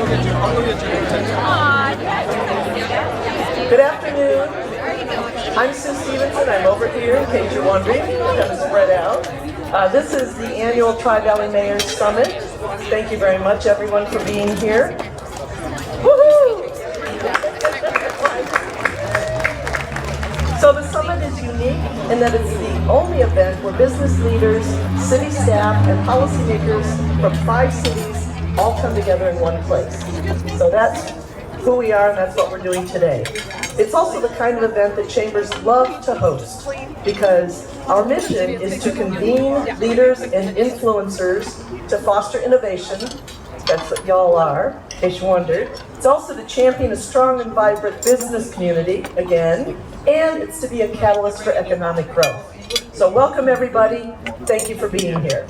Good afternoon. I'm Sue Stevenson. I'm over here, in case you're wondering. Kind of spread out. This is the annual Tri-Valley Mayors Summit. Thank you very much, everyone, for being here. Woohoo! So the summit is unique in that it's the only event where business leaders, city staff, and policymakers from 5 cities all come together in one place. So that's who we are, and that's what we're doing today. It's also the kind of event that chambers love to host because our mission is to convene leaders and influencers to foster innovation. That's what y'all are, in case you wondered. It's also to champion a strong and vibrant business community, again, and it's to be a catalyst for economic growth. So welcome, everybody. Thank you for being here.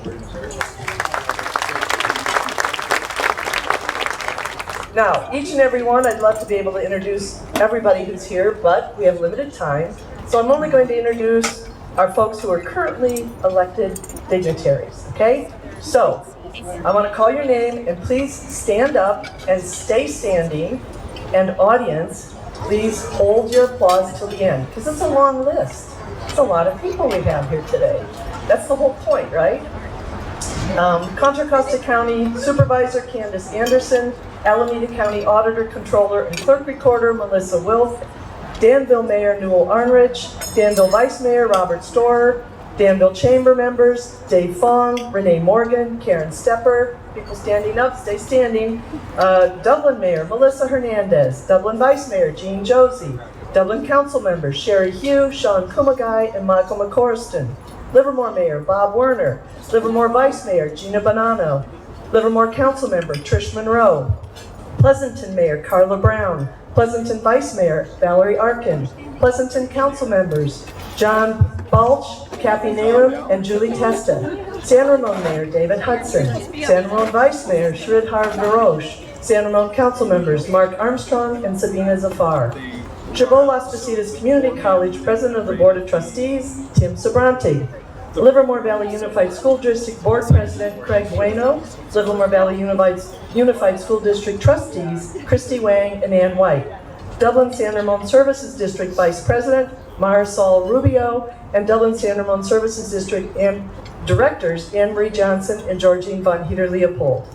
Now, each and every one, I'd love to be able to introduce everybody who's here, but we have limited time. So I'm only going to introduce our folks who are currently elected dignitaries, okay? So, I want to call your name, and please stand up and stay standing. And audience, please hold your applause till the end, because it's a long list. It's a lot of people we have here today. That's the whole point, right? Contra Costa County Supervisor Candace Anderson, Alameda County Auditor, Controller, and Clerk Recorder Melissa Wilf, Danville Mayor Newell Arnrich, Danville Vice Mayor Robert Storer, Danville Chamber members Dave Fong, Renee Morgan, Karen Stepper, people standing up, stay standing, Dublin Mayor Melissa Hernandez, Dublin Vice Mayor Jean Josie, Dublin Council members Sherry Hugh, Sean Kumagai, and Michael McCorston, Livermore Mayor Bob Werner, Livermore Vice Mayor Gina Bonanno, Livermore Council member Trish Monroe, Pleasanton Mayor Carla Brown, Pleasanton Vice Mayor Valerie Arkin, Pleasanton Council members John Balch, Kathy Nehrum, and Julie Testa, San Ramon Mayor David Hudson, San Ramon Vice Mayor Sridhar Narosh, San Ramon Council members Mark Armstrong and Sabina Zafar, Chabot Las Positas Community College President of the Board of Trustees Tim Sabranti, Livermore Valley Unified School District Board President Craig Bueno, Livermore Valley Unified School District Trustees Christy Wang and Ann White, Dublin San Ramon Services District Vice President Marisol Rubio, and Dublin San Ramon Services District and Directors Anne Marie Johnson and Georgine von Heater Leopold.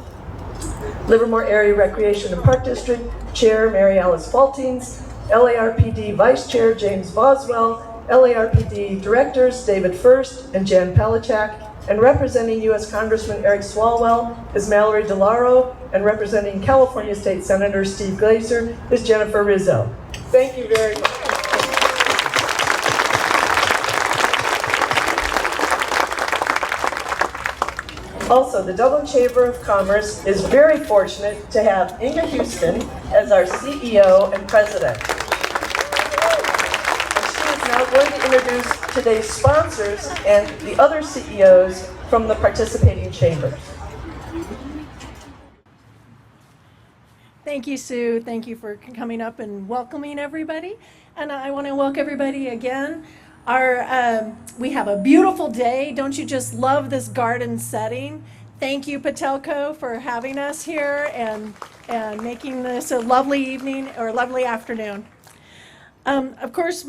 Livermore Area Recreation and Park District Chair Mary Alice Faltings, LARPD Vice Chair James Boswell, LARPD Directors David First and Jan Pelichak, and representing U.S. Congressman Eric Swalwell is Mallory DeLauro, and representing California State Senator Steve Glazer is Jennifer Rizzo. Thank you very much. Also, the Dublin Chamber of Commerce is very fortunate to have Inga Houston as our CEO and President. Now going to introduce today's sponsors and the other CEOs from the participating chambers. Thank you, Sue. Thank you for coming up and welcoming everybody. And I want to welcome everybody again. We have a beautiful day. Don't you just love this garden setting? Thank you, Patelco, for having us here and making this a lovely evening or lovely afternoon. Of course,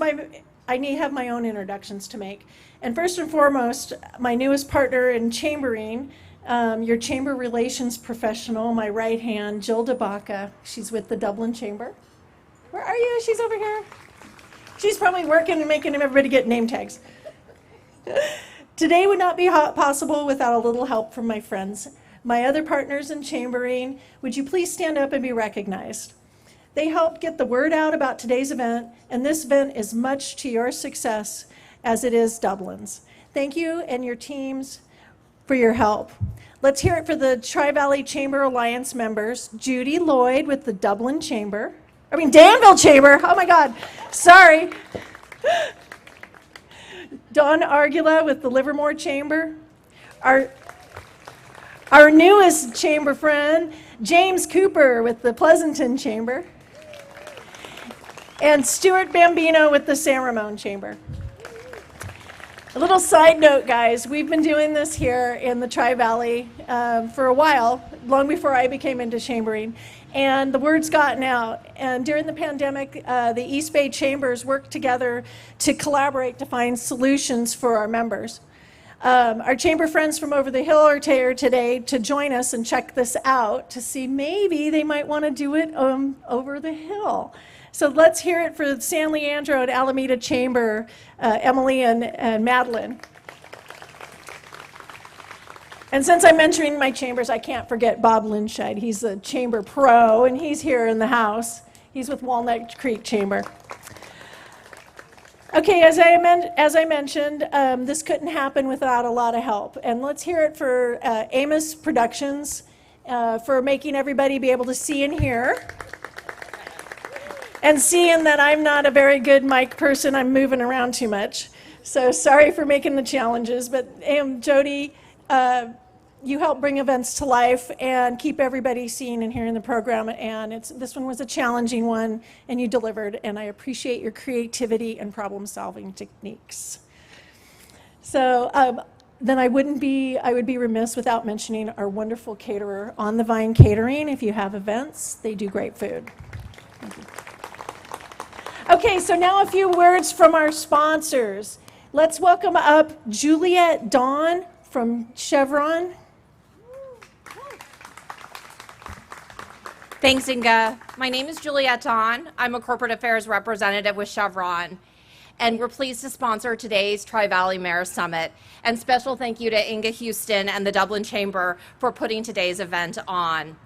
I have my own introductions to make. And first and foremost, my newest partner in chambering, your chamber relations professional, my right hand, Jill DeBaca. She's with the Dublin Chamber. Where are you? She's over here. She's probably working and making everybody get name tags. Today would not be possible without a little help from my friends. My other partners in chambering, would you please stand up and be recognized? They helped get the word out about today's event, and this event is much to your success as it is Dublin's. Thank you and your teams for your help. Let's hear it for the Tri-Valley Chamber Alliance members. Judy Lloyd with the Danville Chamber. Oh my God, sorry. Dawn Argula with the Livermore Chamber. Our newest chamber friend, James Cooper with the Pleasanton Chamber. And Stuart Bambino with the San Ramon Chamber. A little side note, guys, we've been doing this here in the Tri-Valley for a while. long before I became into chambering. And the word's gotten out. And during the pandemic, the East Bay Chambers worked together to collaborate to find solutions for our members. Our chamber friends from over the hill are here today to join us and check this out to see maybe they might want to do it over the hill. So let's hear it for San Leandro and Alameda Chamber, Emily and Madeline. And since I'm mentioning my chambers, I can't forget Bob Linscheid. He's a chamber pro, and he's here in the house. He's with Walnut Creek Chamber. Okay, as I mentioned, this couldn't happen without a lot of help. And let's hear it for Amos Productions for making everybody be able to see and hear. And seeing that I'm not a very good mic person, I'm moving around too much. So sorry for making the challenges, but Jody, you help bring events to life and keep everybody seeing and hearing the program. And this one was a challenging one, and you delivered. And I appreciate your creativity and problem-solving techniques. So then I would be remiss without mentioning our wonderful caterer, On the Vine Catering. If you have events, they do great food. Thank you. Okay, so now a few words from our sponsors. Let's welcome up Juliet Dawn from Chevron. Thanks, Inga. My name is Juliet Dawn. I'm a corporate affairs representative with Chevron, and we're pleased to sponsor today's Tri-Valley Mayor Summit. And special thank you to Inga Houston and the Dublin Chamber for putting today's event on.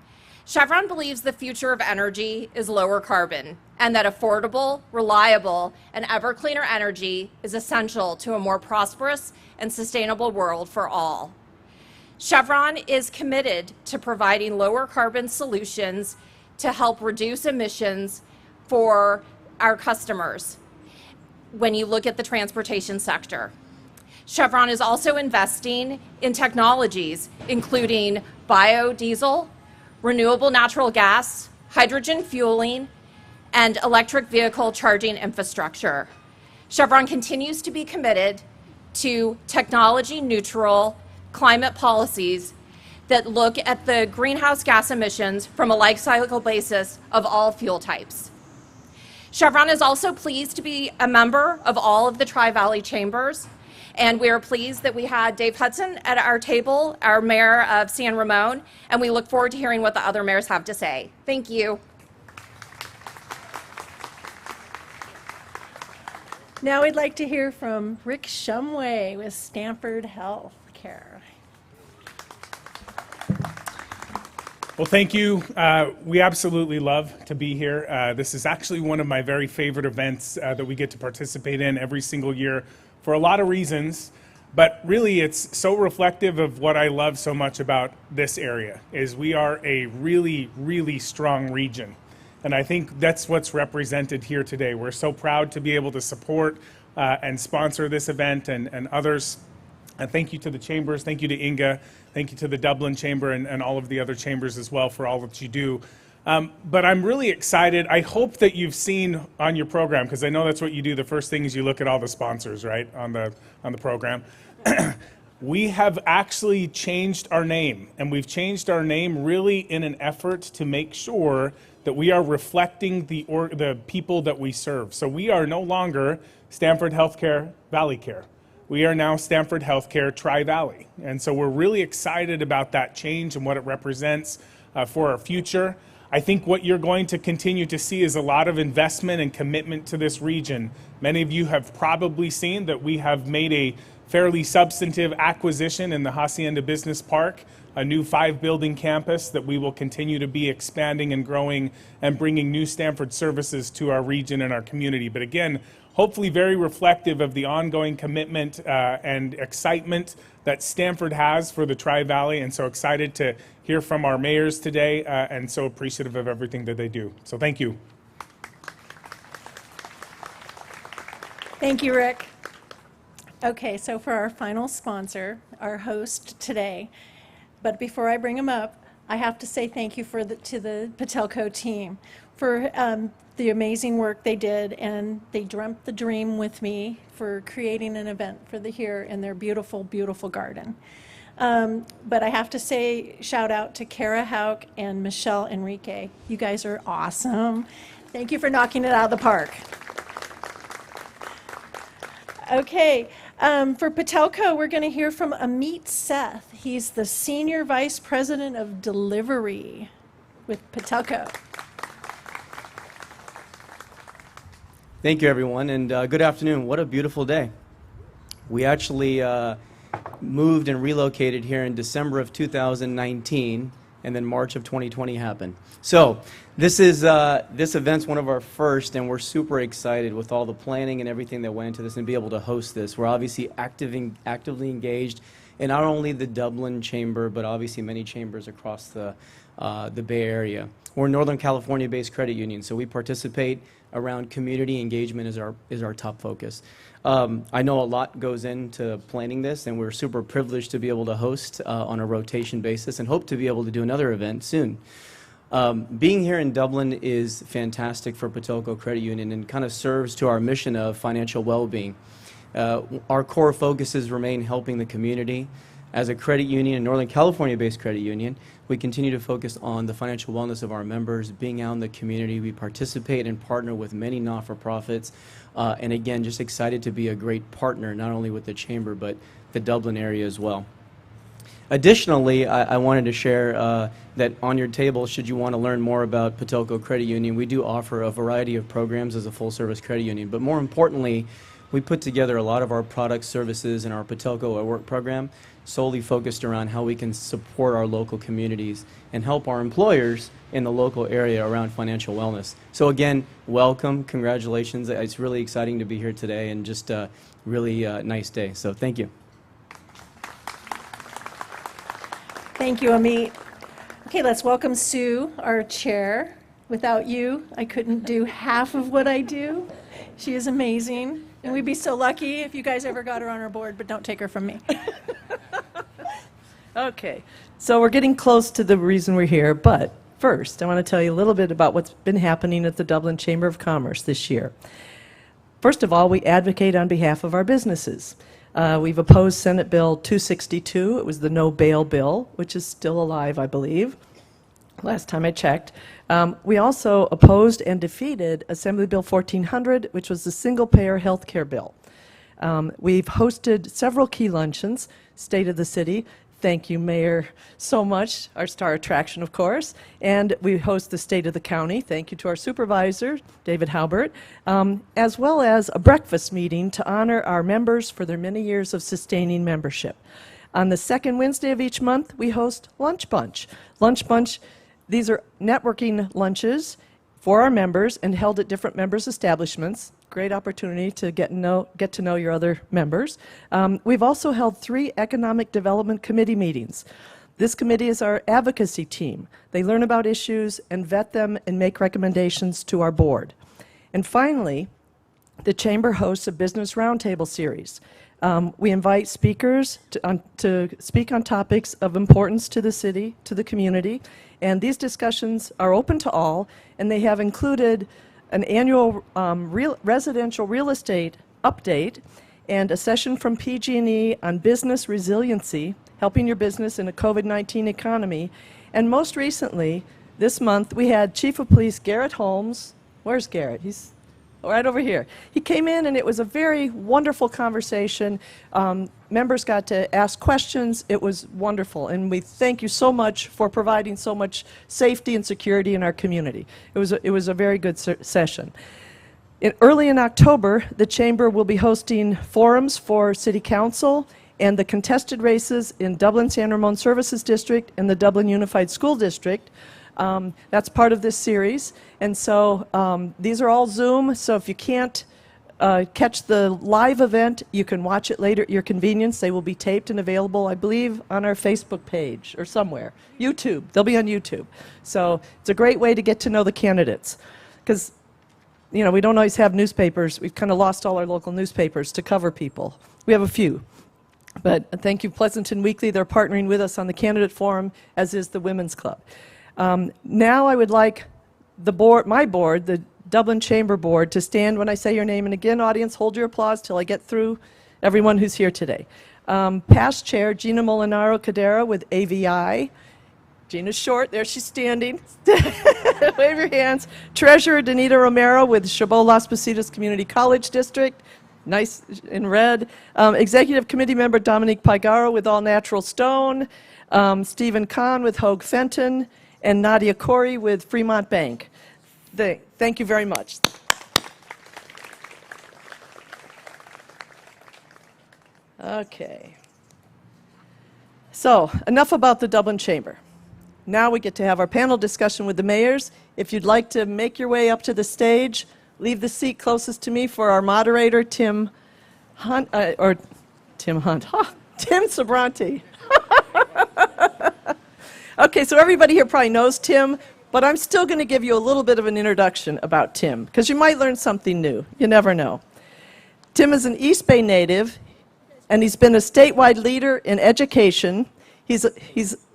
Chevron believes the future of energy is lower carbon, and that affordable, reliable, and ever cleaner energy is essential to a more prosperous and sustainable world for all. Chevron is committed to providing lower carbon solutions to help reduce emissions for our customers when you look at the transportation sector. Chevron is also investing in technologies including biodiesel, renewable natural gas, hydrogen fueling, and electric vehicle charging infrastructure. Chevron continues to be committed to technology neutral climate policies that look at the greenhouse gas emissions from a life cycle basis of all fuel types. Chevron is also pleased to be a member of all of the Tri-Valley Chambers, and we are pleased that we had Dave Hudson at our table, our mayor of San Ramon, and we look forward to hearing what the other mayors have to say. Thank you. Now we'd like to hear from Rick Shumway with Stanford Health Care. Well, thank you. We absolutely love to be here. This is actually one of my very favorite events that we get to participate in every single year for a lot of reasons. But really, it's so reflective of what I love so much about this area, is we are a really, really strong region. And I think that's what's represented here today. We're so proud to be able to support and sponsor this event and others. And thank you to the chambers, thank you to Inga, thank you to the Dublin Chamber and all of the other chambers as well for all that you do. But I'm really excited. I hope that you've seen on your program, because I know that's what you do. The first thing is you look at all the sponsors, right, on the program. We have actually changed our name, and we've changed our name really in an effort to make sure that we are reflecting the people that we serve. So we are no longer Stanford Healthcare Valley Care. We are now Stanford Healthcare Tri-Valley. And so we're really excited about that change and what it represents for our future. I think what you're going to continue to see is a lot of investment and commitment to this region. Many of you have probably seen that we have made a fairly substantive acquisition in the Hacienda Business Park, a new 5-building campus that we will continue to be expanding and growing and bringing new Stanford services to our region and our community. But again, hopefully very reflective of the ongoing commitment and excitement that Stanford has for the Tri-Valley, and so excited to hear from our mayors today and so appreciative of everything that they do. So thank you. Thank you, Rick. Okay, so for our final sponsor, our host today, but before I bring him up, I have to say thank you to the Patelco team for the amazing work they did, and they dreamt the dream with me for creating an event for the here in their beautiful, beautiful garden. But I have to say, shout out to Kara Hauk and Michelle Enrique. You guys are awesome. Thank you for knocking it out of the park. Okay, for Patelco, we're going to hear from Amit Seth. He's the Senior Vice President of Delivery with Patelco. Thank you, everyone, and good afternoon. What a beautiful day. We actually moved and relocated here in December of 2019, and then March of 2020 happened. So this event's one of our first, and we're super excited with all the planning and everything that went into this and be able to host this. We're obviously actively engaged in not only the Dublin Chamber, but obviously many chambers across the Bay Area. We're a Northern California-based credit union, so we participate around community engagement is our top focus. I know a lot goes into planning this, and we're super privileged to be able to host on a rotation basis and hope to be able to do another event soon. Being here in Dublin is fantastic for Patelco Credit Union and kind of serves to our mission of financial well-being. Our core focuses remain helping the community. As a credit union, a Northern California-based credit union, we continue to focus on the financial wellness of our members, being out in the community. We participate and partner with many not-for-profits, and again, just excited to be a great partner, not only with the Chamber, but the Dublin area as well. Additionally, I wanted to share that on your table, should you want to learn more about Patelco Credit Union, we do offer a variety of programs as a full-service credit union, but more importantly, we put together a lot of our products, services, in our Patelco at Work program, solely focused around how we can support our local communities and help our employers in the local area around financial wellness. So again, welcome, congratulations. It's really exciting to be here today and just a really nice day. So thank you. Thank you, Amit. Okay, let's welcome Sue, our chair. Without you, I couldn't do half of what I do. She is amazing, and we'd be so lucky if you guys ever got her on our board, but don't take her from me. Okay, so we're getting close to the reason we're here, but first, I want to tell you a little bit about what's been happening at the Dublin Chamber of Commerce this year. First of all, we advocate on behalf of our businesses. We've opposed Senate Bill 262. It was the no bail bill, which is still alive, I believe, last time I checked. We also opposed and defeated Assembly Bill 1400, which was the single-payer health care bill. We've hosted several key luncheons, State of the City. Thank you, Mayor, so much, our star attraction, of course. And we host the State of the County. Thank you to our supervisor, David Halbert, as well as a breakfast meeting to honor our members for their many years of sustaining membership. On the second Wednesday of each month, we host Lunch Bunch. Lunch Bunch, these are networking lunches for our members and held at different members' establishments. Great opportunity to get to know your other members. We've also held 3 Economic Development Committee meetings. This committee is our advocacy team. They learn about issues and vet them and make recommendations to our board. And finally, the Chamber hosts a Business Roundtable series. We invite speakers to speak on topics of importance to the city, to the community, and these discussions are open to all, and they have included an annual residential real estate update and a session from PG&E on business resiliency, helping your business in a COVID-19 economy. And most recently, this month, we had Chief of Police Garrett Holmes. Where's Garrett? He's right over here. He came in, and it was a very wonderful conversation. Members got to ask questions. It was wonderful, and we thank you so much for providing so much safety and security in our community. It was a very good session. Early in October, the Chamber will be hosting forums for City Council and the contested races in Dublin San Ramon Services District and the Dublin Unified School District. That's part of this series. And so these are all Zoom, so if you can't catch the live event, you can watch it later at your convenience. They will be taped and available, I believe, on our Facebook page or somewhere. YouTube. They'll be on YouTube. So it's a great way to get to know the candidates. Because, you know, we don't always have newspapers. We've kind of lost all our local newspapers to cover people. We have a few. But thank you, Pleasanton Weekly. They're partnering with us on the candidate forum, as is the Women's Club. Now I would like the board, my board, the Dublin Chamber Board, to stand when I say your name. And again, audience, hold your applause till I get through everyone who's here today. Past chair, Gina Molinaro Cadera with AVI. Gina's short, there she's standing. Wave your hands. Treasurer Danita Romero with Chabot Las Positas Community College District, nice in red. Executive Committee Member Dominique Paigaro with All Natural Stone. Stephen Kahn with Hoag Fenton. And Nadia Corey with Fremont Bank. Thank you very much. Okay. So, enough about the Dublin Chamber. Now we get to have our panel discussion with the mayors. If you'd like to make your way up to the stage, leave the seat closest to me for our moderator, Tim Hunt, Tim Sabranti. Okay, so everybody here probably knows Tim, but I'm still going to give you a little bit of an introduction about Tim, because you might learn something new. You never know. Tim is an East Bay native, and he's been a statewide leader in education. He's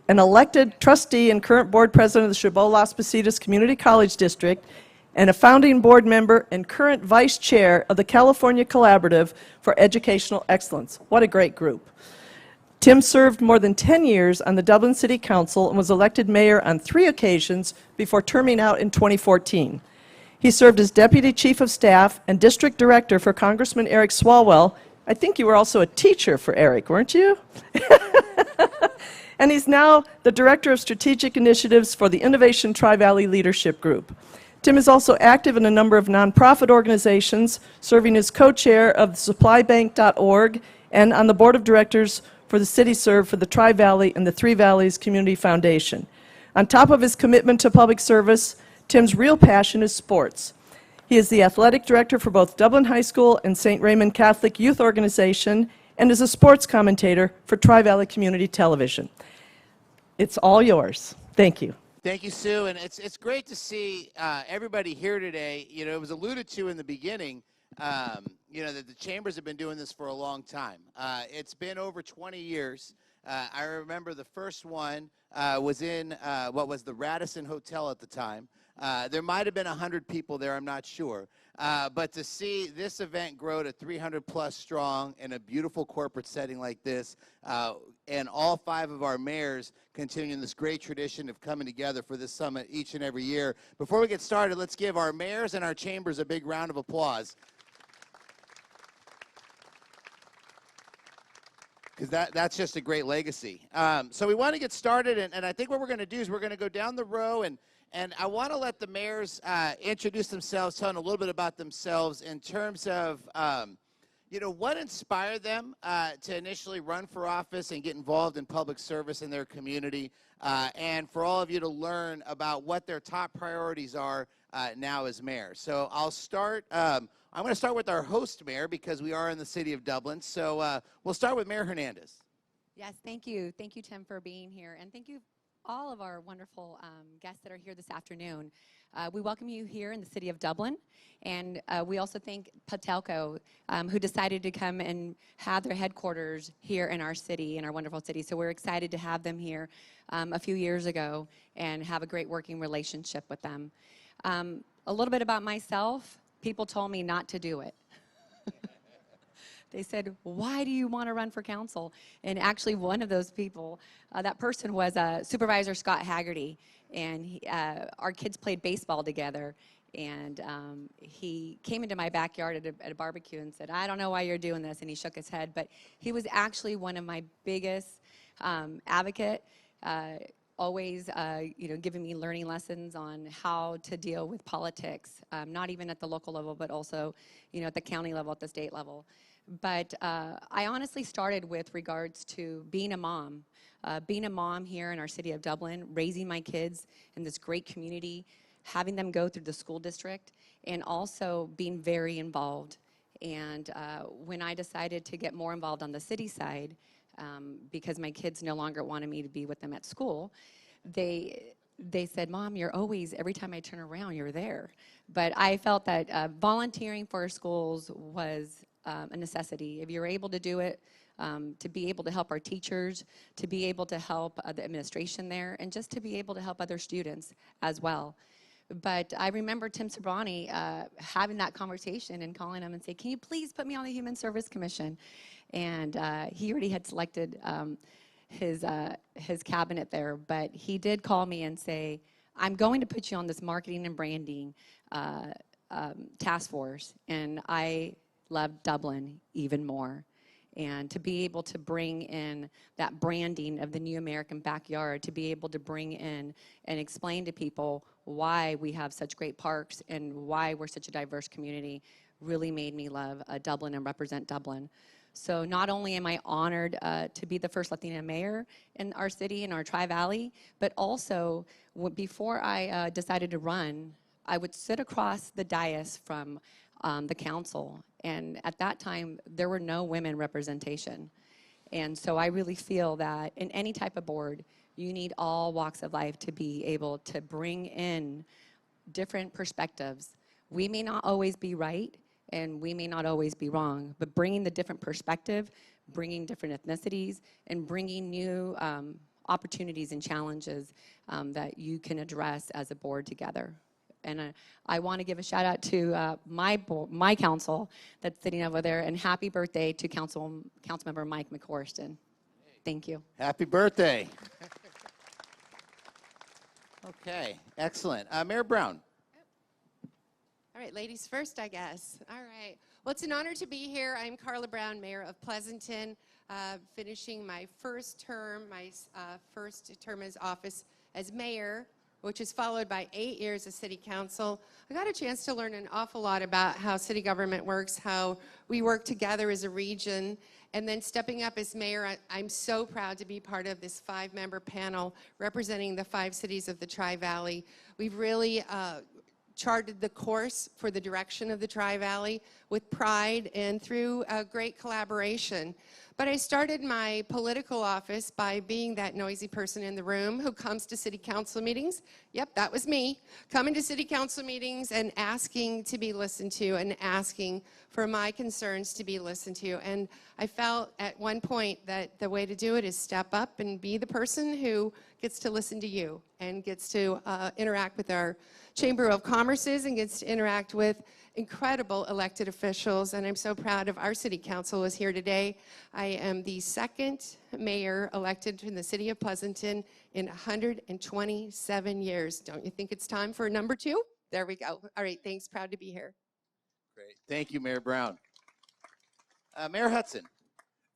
an elected trustee and current board president of the Chabot Las Positas Community College District, and a founding board member and current vice chair of the California Collaborative for Educational Excellence. What a great group. Tim served more than 10 years on the Dublin City Council and was elected mayor on 3 occasions before terming out in 2014. He served as deputy chief of staff and district director for Congressman Eric Swalwell. I think you were also a teacher for Eric, weren't you? And he's now the Director of Strategic Initiatives for the Innovation Tri-Valley Leadership Group. Tim is also active in a number of nonprofit organizations, serving as co-chair of supplybank.org and on the board of directors for the CityServe for the Tri-Valley and the Three Valleys Community Foundation. On top of his commitment to public service, Tim's real passion is sports. He is the athletic director for both Dublin High School and St. Raymond Catholic Youth Organization, and is a sports commentator for Tri-Valley Community Television. It's all yours. Thank you. Thank you, Sue, and it's great to see everybody here today. You know, it was alluded to in the beginning, you know, that the Chambers have been doing this for a long time. It's been over 20 years. I remember the first one was in what was the Radisson Hotel at the time. There might have been 100 people there, I'm not sure. But to see this event grow to 300 plus strong in a beautiful corporate setting like this, and all 5 of our mayors continuing this great tradition of coming together for this summit each and every year. Before we get started, let's give our mayors and our chambers a big round of applause. Because that's just a great legacy. So we want to get started, and I think what we're going to do is we're going to go down the row, and I want to let the mayors introduce themselves, telling a little bit about themselves in terms of, you know, what inspired them to initially run for office and get involved in public service in their community, and for all of you to learn about what their top priorities are now as mayor. So I'll start. I'm going to start with our host mayor because we are in the city of Dublin. So we'll start with Mayor Hernandez. Yes, thank you. Thank you, Tim, for being here. And thank you all of our wonderful guests that are here this afternoon. We welcome you here in the city of Dublin, and we also thank Patelco, who decided to come and have their headquarters here in our city, in our wonderful city. So we're excited to have them here a few years ago and have a great working relationship with them. A little bit about myself. People told me not to do it. They said, why do you want to run for council? And actually one of those people, that person was Supervisor Scott Haggerty. And our kids played baseball together. And he came into my backyard at a barbecue and said, I don't know why you're doing this. And he shook his head. But he was actually one of my biggest advocate, always you know, giving me learning lessons on how to deal with politics, not even at the local level, but also, you know, at the county level, at the state level. But I honestly started with regards to being a mom here in our city of Dublin, raising my kids in this great community, having them go through the school district, and also being very involved. And when I decided to get more involved on the city side, because my kids no longer wanted me to be with them at school, they said, Mom, you're always, every time I turn around, you're there. But I felt that volunteering for our schools was a necessity. If you're able to do it, to be able to help our teachers, to be able to help the administration there, and just to be able to help other students as well. But I remember Tim Sabrani having that conversation and calling him and say, can you please put me on the Human Service Commission? And he already had selected his cabinet there, but he did call me and say, I'm going to put you on this marketing and branding task force. And I love Dublin even more. And to be able to bring in that branding of the New American Backyard, to be able to bring in and explain to people why we have such great parks and why we're such a diverse community really made me love Dublin and represent Dublin. So not only am I honored to be the first Latina mayor in our city, in our Tri-Valley, but also before I decided to run, I would sit across the dais from the council. And at that time, there were no women representation. And so I really feel that in any type of board, you need all walks of life to be able to bring in different perspectives. We may not always be right, and we may not always be wrong, but bringing the different perspective, bringing different ethnicities, and bringing new opportunities and challenges that you can address as a board together. And I want to give a shout out to my council that's sitting over there, and happy birthday to Councilmember Mike McCorston. Thank you. Happy birthday. Okay, excellent. Mayor Brown. All right, ladies first, I guess. All right. Well, it's an honor to be here. I'm Carla Brown, Mayor of Pleasanton, finishing my first term as office as mayor, which is followed by 8 years of city council. I got a chance to learn an awful lot about how city government works, how we work together as a region, and then stepping up as mayor, I'm so proud to be part of this 5-member panel representing the 5 cities of the Tri-Valley. We've really charted the course for the direction of the Tri-Valley with pride and through great collaboration. But I started my political office by being that noisy person in the room who comes to city council meetings. Yep, that was me. Coming to city council meetings and asking to be listened to and asking for my concerns to be listened to. And I felt at one point that the way to do it is step up and be the person who gets to listen to you and gets to interact with our Chamber of Commerce's and gets to interact with incredible elected officials. And I'm so proud of our city council is here today. I am the second mayor elected in the city of Pleasanton in 127 years. Don't you think it's time for number 2? There we go. All right, thanks. Proud to be here. Great. Thank you, Mayor Brown. Mayor Hudson.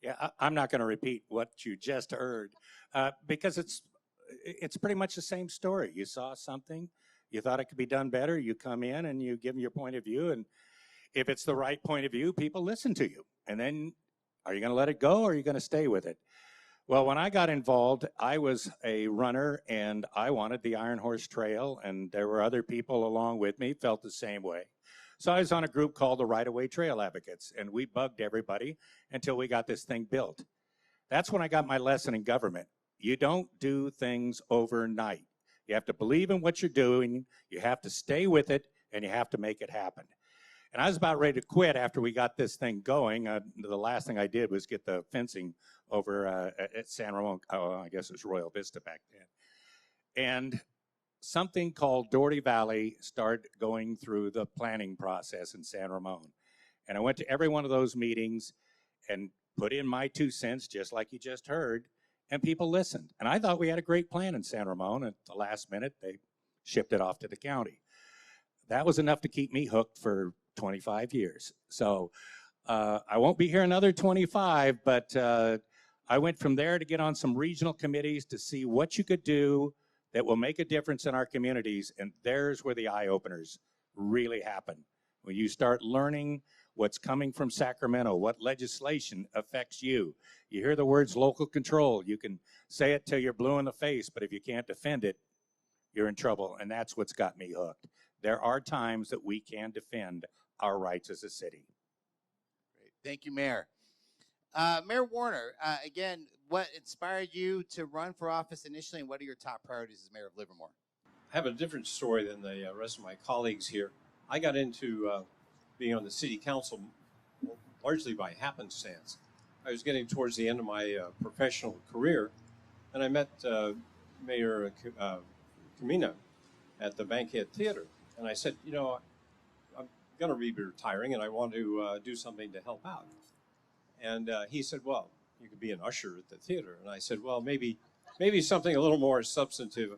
Yeah, I'm not going to repeat what you just heard because it's pretty much the same story. You saw something, you thought it could be done better, you come in and you give them your point of view, and if it's the right point of view, people listen to you. And then are you going to let it go or are you going to stay with it? Well, when I got involved, I was a runner and I wanted the Iron Horse Trail, and there were other people along with me felt the same way. So I was on a group called the Right of Way Trail Advocates, and we bugged everybody until we got this thing built. That's when I got my lesson in government. You don't do things overnight. You have to believe in what you're doing, you have to stay with it, and you have to make it happen. And I was about ready to quit after we got this thing going. The last thing I did was get the fencing over at San Ramon, I guess it was Royal Vista back then. And something called Doherty Valley started going through the planning process in San Ramon. And I went to every one of those meetings and put in my 2 cents, just like you just heard, and people listened. And I thought we had a great plan in San Ramon. At the last minute, they shipped it off to the county. That was enough to keep me hooked for 25 years. So I won't be here another 25, but I went from there to get on some regional committees to see what you could do that will make a difference in our communities. And there's where the eye-openers really happen. When you start learning what's coming from Sacramento, what legislation affects you. You hear the words local control. You can say it till you're blue in the face, but if you can't defend it, you're in trouble. And that's what's got me hooked. There are times that we can defend our rights as a city. Great. Thank you, Mayor. Mayor Warner, again, what inspired you to run for office initially, and what are your top priorities as mayor of Livermore? I have a different story than the rest of my colleagues here. I got into being on the city council largely by happenstance. I was getting towards the end of my professional career, and I met Mayor Camina, at the Bankhead Theater. And I said, you know, I'm going to be retiring and I want to do something to help out. And he said, well, you could be an usher at the theater. And I said, well, maybe something a little more substantive.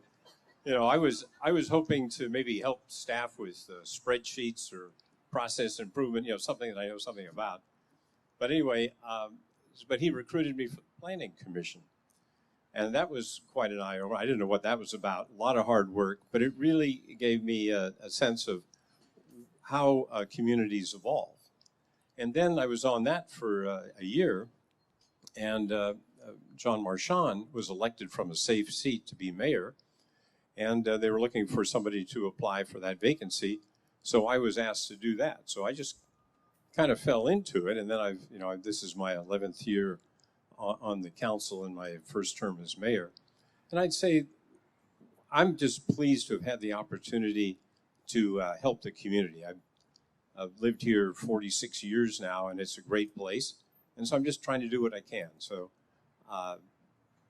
You know, I was hoping to maybe help staff with spreadsheets or process improvement, you know, something that I know something about. But anyway, but he recruited me for the Planning Commission. And that was quite an eye-opener. I didn't know what that was about. A lot of hard work, but it really gave me a sense of how communities evolve. And then I was on that for a year, and John Marchand was elected from a safe seat to be mayor, and they were looking for somebody to apply for that vacancy. So I was asked to do that. So I just kind of fell into it, and then this is my 11th year on the council in my first term as mayor. And I'd say I'm just pleased to have had the opportunity to help the community. I've lived here 46 years now, and it's a great place. And so I'm just trying to do what I can. So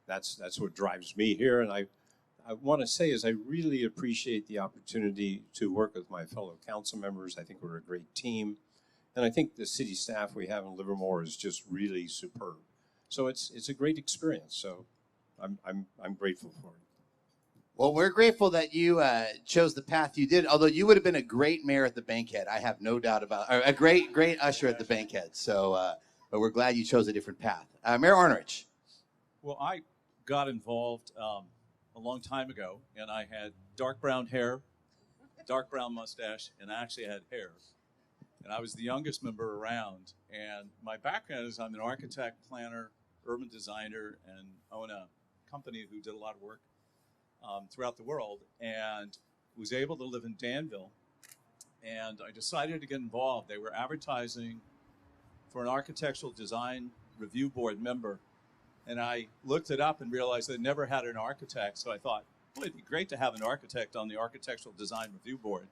that's what drives me here. And I want to say is I really appreciate the opportunity to work with my fellow council members. I think we're a great team. And I think the city staff we have in Livermore is just really superb. So it's a great experience. So I'm grateful for it. Well, we're grateful that you chose the path you did, although you would have been a great mayor at the Bankhead. I have no doubt about it. A great usher at the Bankhead. So, but we're glad you chose a different path. Mayor Arnerich. Well, I got involved a long time ago, and I had dark brown hair, dark brown mustache, and I actually had hair. And I was the youngest member around. And my background is I'm an architect, planner, urban designer, and own a company who did a lot of work throughout the world, and was able to live in Danville. And I decided to get involved. They were advertising for an architectural design review board member. And I looked it up and realized they never had an architect. So I thought, well, it'd be great to have an architect on the architectural design review board.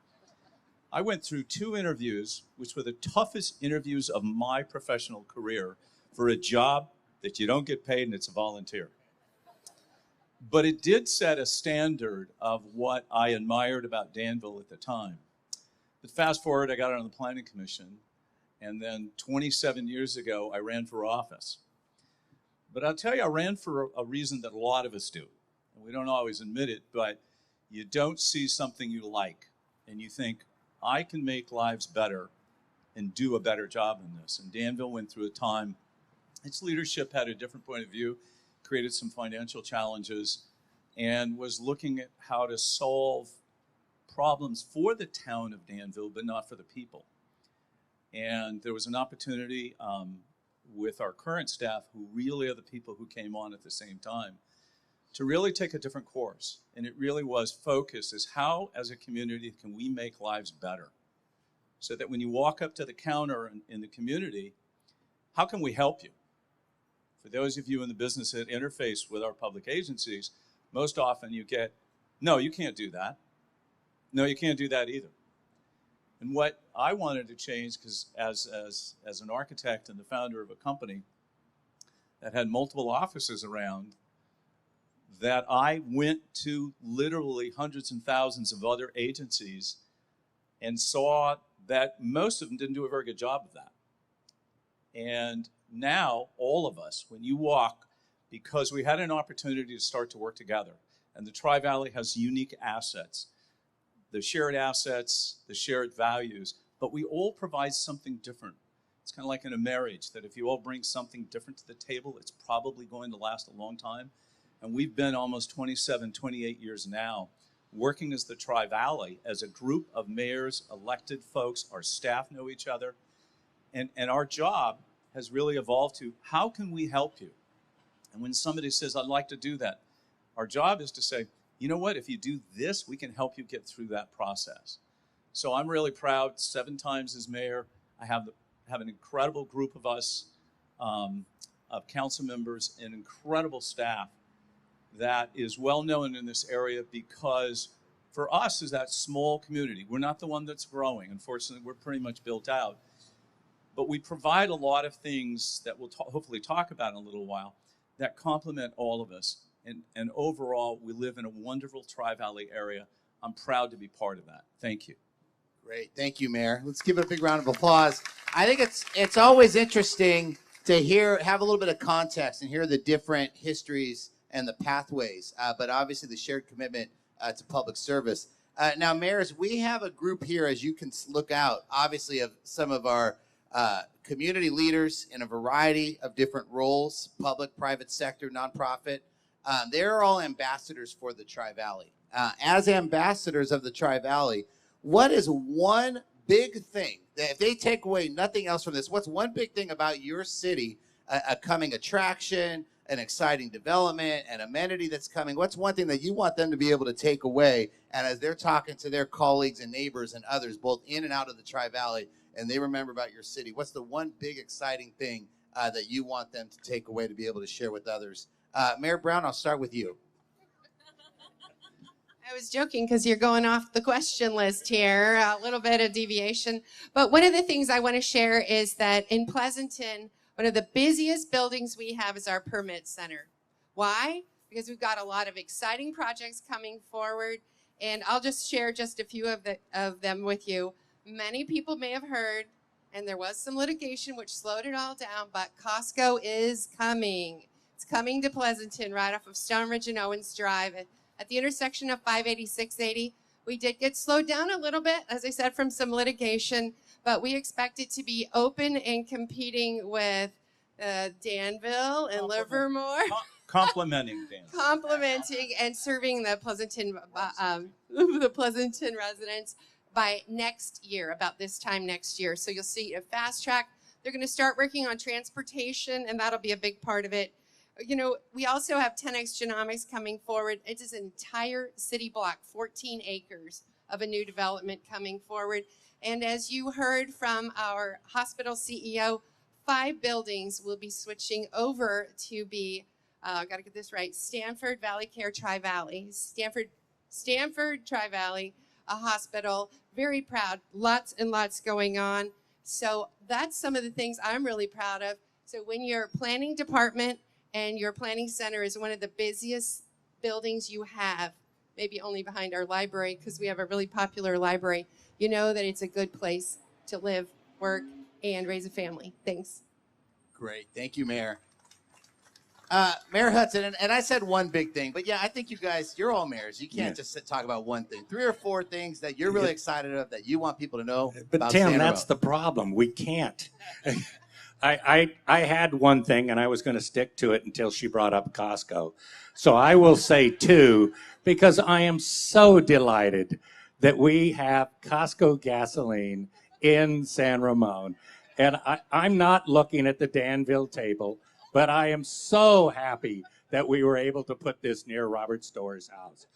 I went through 2 interviews, which were the toughest interviews of my professional career for a job that you don't get paid and it's a volunteer. But it did set a standard of what I admired about Danville at the time. But fast forward, I got on the Planning Commission, and then 27 years ago, I ran for office. But I'll tell you, I ran for a reason that a lot of us do. And we don't always admit it, but you don't see something you like, and you think, I can make lives better and do a better job in this. And Danville went through a time, its leadership had a different point of view, created some financial challenges, and was looking at how to solve problems for the town of Danville, but not for the people. And there was an opportunity with our current staff, who really are the people who came on at the same time, to really take a different course. And it really was focused as how, as a community, can we make lives better? So that when you walk up to the counter in the community, how can we help you? For those of you in the business that interface with our public agencies, most often you get, no, you can't do that. No, you can't do that either. And what I wanted to change, because as an architect and the founder of a company that had multiple offices around, that I went to literally hundreds and thousands of other agencies and saw that most of them didn't do a very good job of that. And now, all of us, when you walk, because we had an opportunity to start to work together, and the Tri-Valley has unique assets, the shared assets, the shared values, but we all provide something different. It's kind of like in a marriage, that if you all bring something different to the table, it's probably going to last a long time. And we've been almost 27, 28 years now working as the Tri-Valley, as a group of mayors, elected folks, our staff know each other, and our job has really evolved to, how can we help you? And when somebody says, I'd like to do that, our job is to say, you know what, if you do this, we can help you get through that process. So I'm really proud, 7 times as mayor. I have an incredible group of us, of council members, and incredible staff that is well known in this area, because for us is that small community. We're not the one that's growing. Unfortunately, we're pretty much built out. But we provide a lot of things that we'll hopefully talk about in a little while that complement all of us. And overall, we live in a wonderful Tri-Valley area I'm proud to be part of that. Thank you. Great. Thank you, Mayor. Let's give it a big round of applause. I think it's always interesting to have a little bit of context and hear the different histories and the pathways, but obviously the shared commitment to public service. Now, mayors, we have a group here, as you can look out, obviously, of some of our community leaders in a variety of different roles, public, private sector, nonprofit. They're all ambassadors for the Tri-Valley. As ambassadors of the Tri-Valley, what is one big thing that if they take away nothing else from this, what's one big thing about your city, a coming attraction, an exciting development, an amenity that's coming? What's one thing that you want them to be able to take away? And as they're talking to their colleagues and neighbors and others, both in and out of the Tri-Valley, and they remember about your city, what's the one big exciting thing that you want them to take away to be able to share with others? Mayor Brown, I'll start with you. I was joking because you're going off the question list here, a little bit of deviation. But one of the things I want to share is that in Pleasanton, one of the busiest buildings we have is our permit center. Why? Because we've got a lot of exciting projects coming forward, and I'll just share just a few of them with you. Many people may have heard, and there was some litigation which slowed it all down, but Costco is coming. It's coming to Pleasanton right off of Stone Ridge and Owens Drive at the intersection of 580, 680. We did get slowed down a little bit, as I said, from some litigation, but we expect it to be open and competing with Danville and Livermore. Complimenting Dan. Complimenting and serving the Pleasanton residents by next year, about this time next year. So you'll see a fast track. They're going to start working on transportation, and that'll be a big part of it. You know, we also have 10X Genomics coming forward. It is an entire city block, 14 acres of a new development coming forward. And as you heard from our hospital CEO, 5 buildings will be switching over to be, got to get this right, Stanford Valley Care Tri-Valley. Stanford Tri-Valley, a hospital. Very proud. Lots and lots going on. So that's some of the things I'm really proud of. So when your planning department and your planning center is one of the busiest buildings you have, maybe only behind our library because we have a really popular library, you know that it's a good place to live, work, and raise a family. Thanks. Great. Thank you, Mayor. Mayor Hudson, and I said one big thing, but yeah, I think you guys, you're all mayors. You can't just talk about one thing. 3 or 4 things that you're really excited of that you want people to know But about Tim, Santa that's Rosa. the problem. We can't. I had one thing, and I was going to stick to it until she brought up Costco. So I will say 2, because I am so delighted that we have Costco gasoline in San Ramon. And I'm not looking at the Danville table, but I am so happy that we were able to put this near Robert Store's house.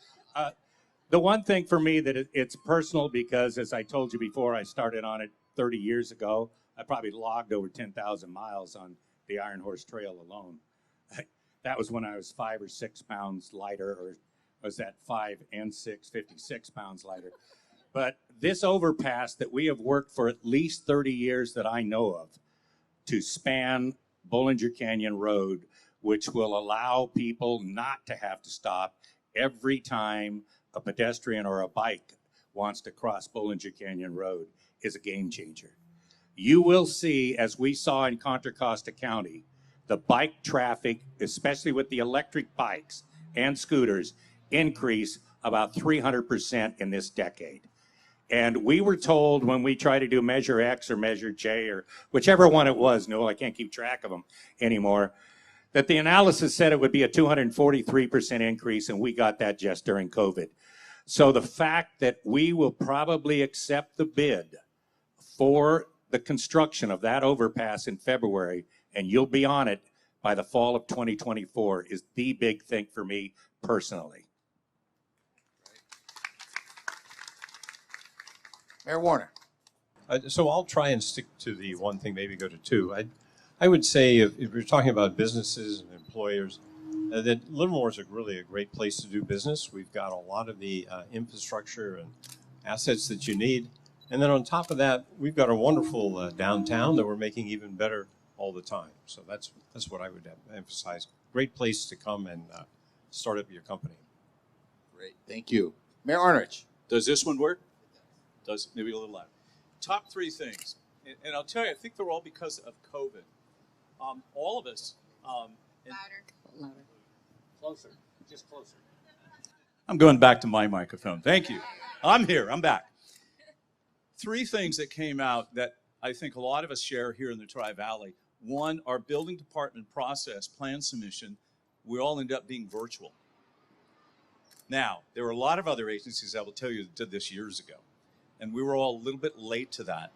The one thing for me that it's personal, because as I told you before, I started on it 30 years ago. I probably logged over 10,000 miles on the Iron Horse Trail alone. That was when I was 5 or 6 pounds lighter, or was that 5 and 6, 56 pounds lighter. But this overpass that we have worked for at least 30 years that I know of to span Bollinger Canyon Road, which will allow people not to have to stop every time a pedestrian or a bike wants to cross Bollinger Canyon Road, is a game changer. You will see, as we saw in Contra Costa County, the bike traffic, especially with the electric bikes and scooters, increase about 300% in this decade. And we were told when we tried to do Measure X or Measure J or whichever one it was, no, I can't keep track of them anymore, that the analysis said it would be a 243% increase, and we got that just during COVID. So the fact that we will probably accept the bid for the construction of that overpass in February, and you'll be on it by the fall of 2024, is the big thing for me personally. Mayor Warner. So I'll try and stick to the one thing, maybe go to 2. I would say if you're talking about businesses and employers, that Livermore is really a great place to do business. We've got a lot of the infrastructure and assets that you need. And then on top of that, we've got a wonderful downtown that we're making even better all the time. So that's what I would emphasize. Great place to come and start up your company. Great. Thank you. Mayor Arnrich. Does this one work? Does maybe a little louder. Top 3 things, and I'll tell you, I think they're all because of COVID. All of us. Louder. Closer, just closer. I'm going back to my microphone. Thank you. I'm here. I'm back. 3 things that came out that I think a lot of us share here in the Tri-Valley. One, our building department process, plan submission, we all end up being virtual. Now, there were a lot of other agencies, I will tell you, that did this years ago. And we were all a little bit late to that.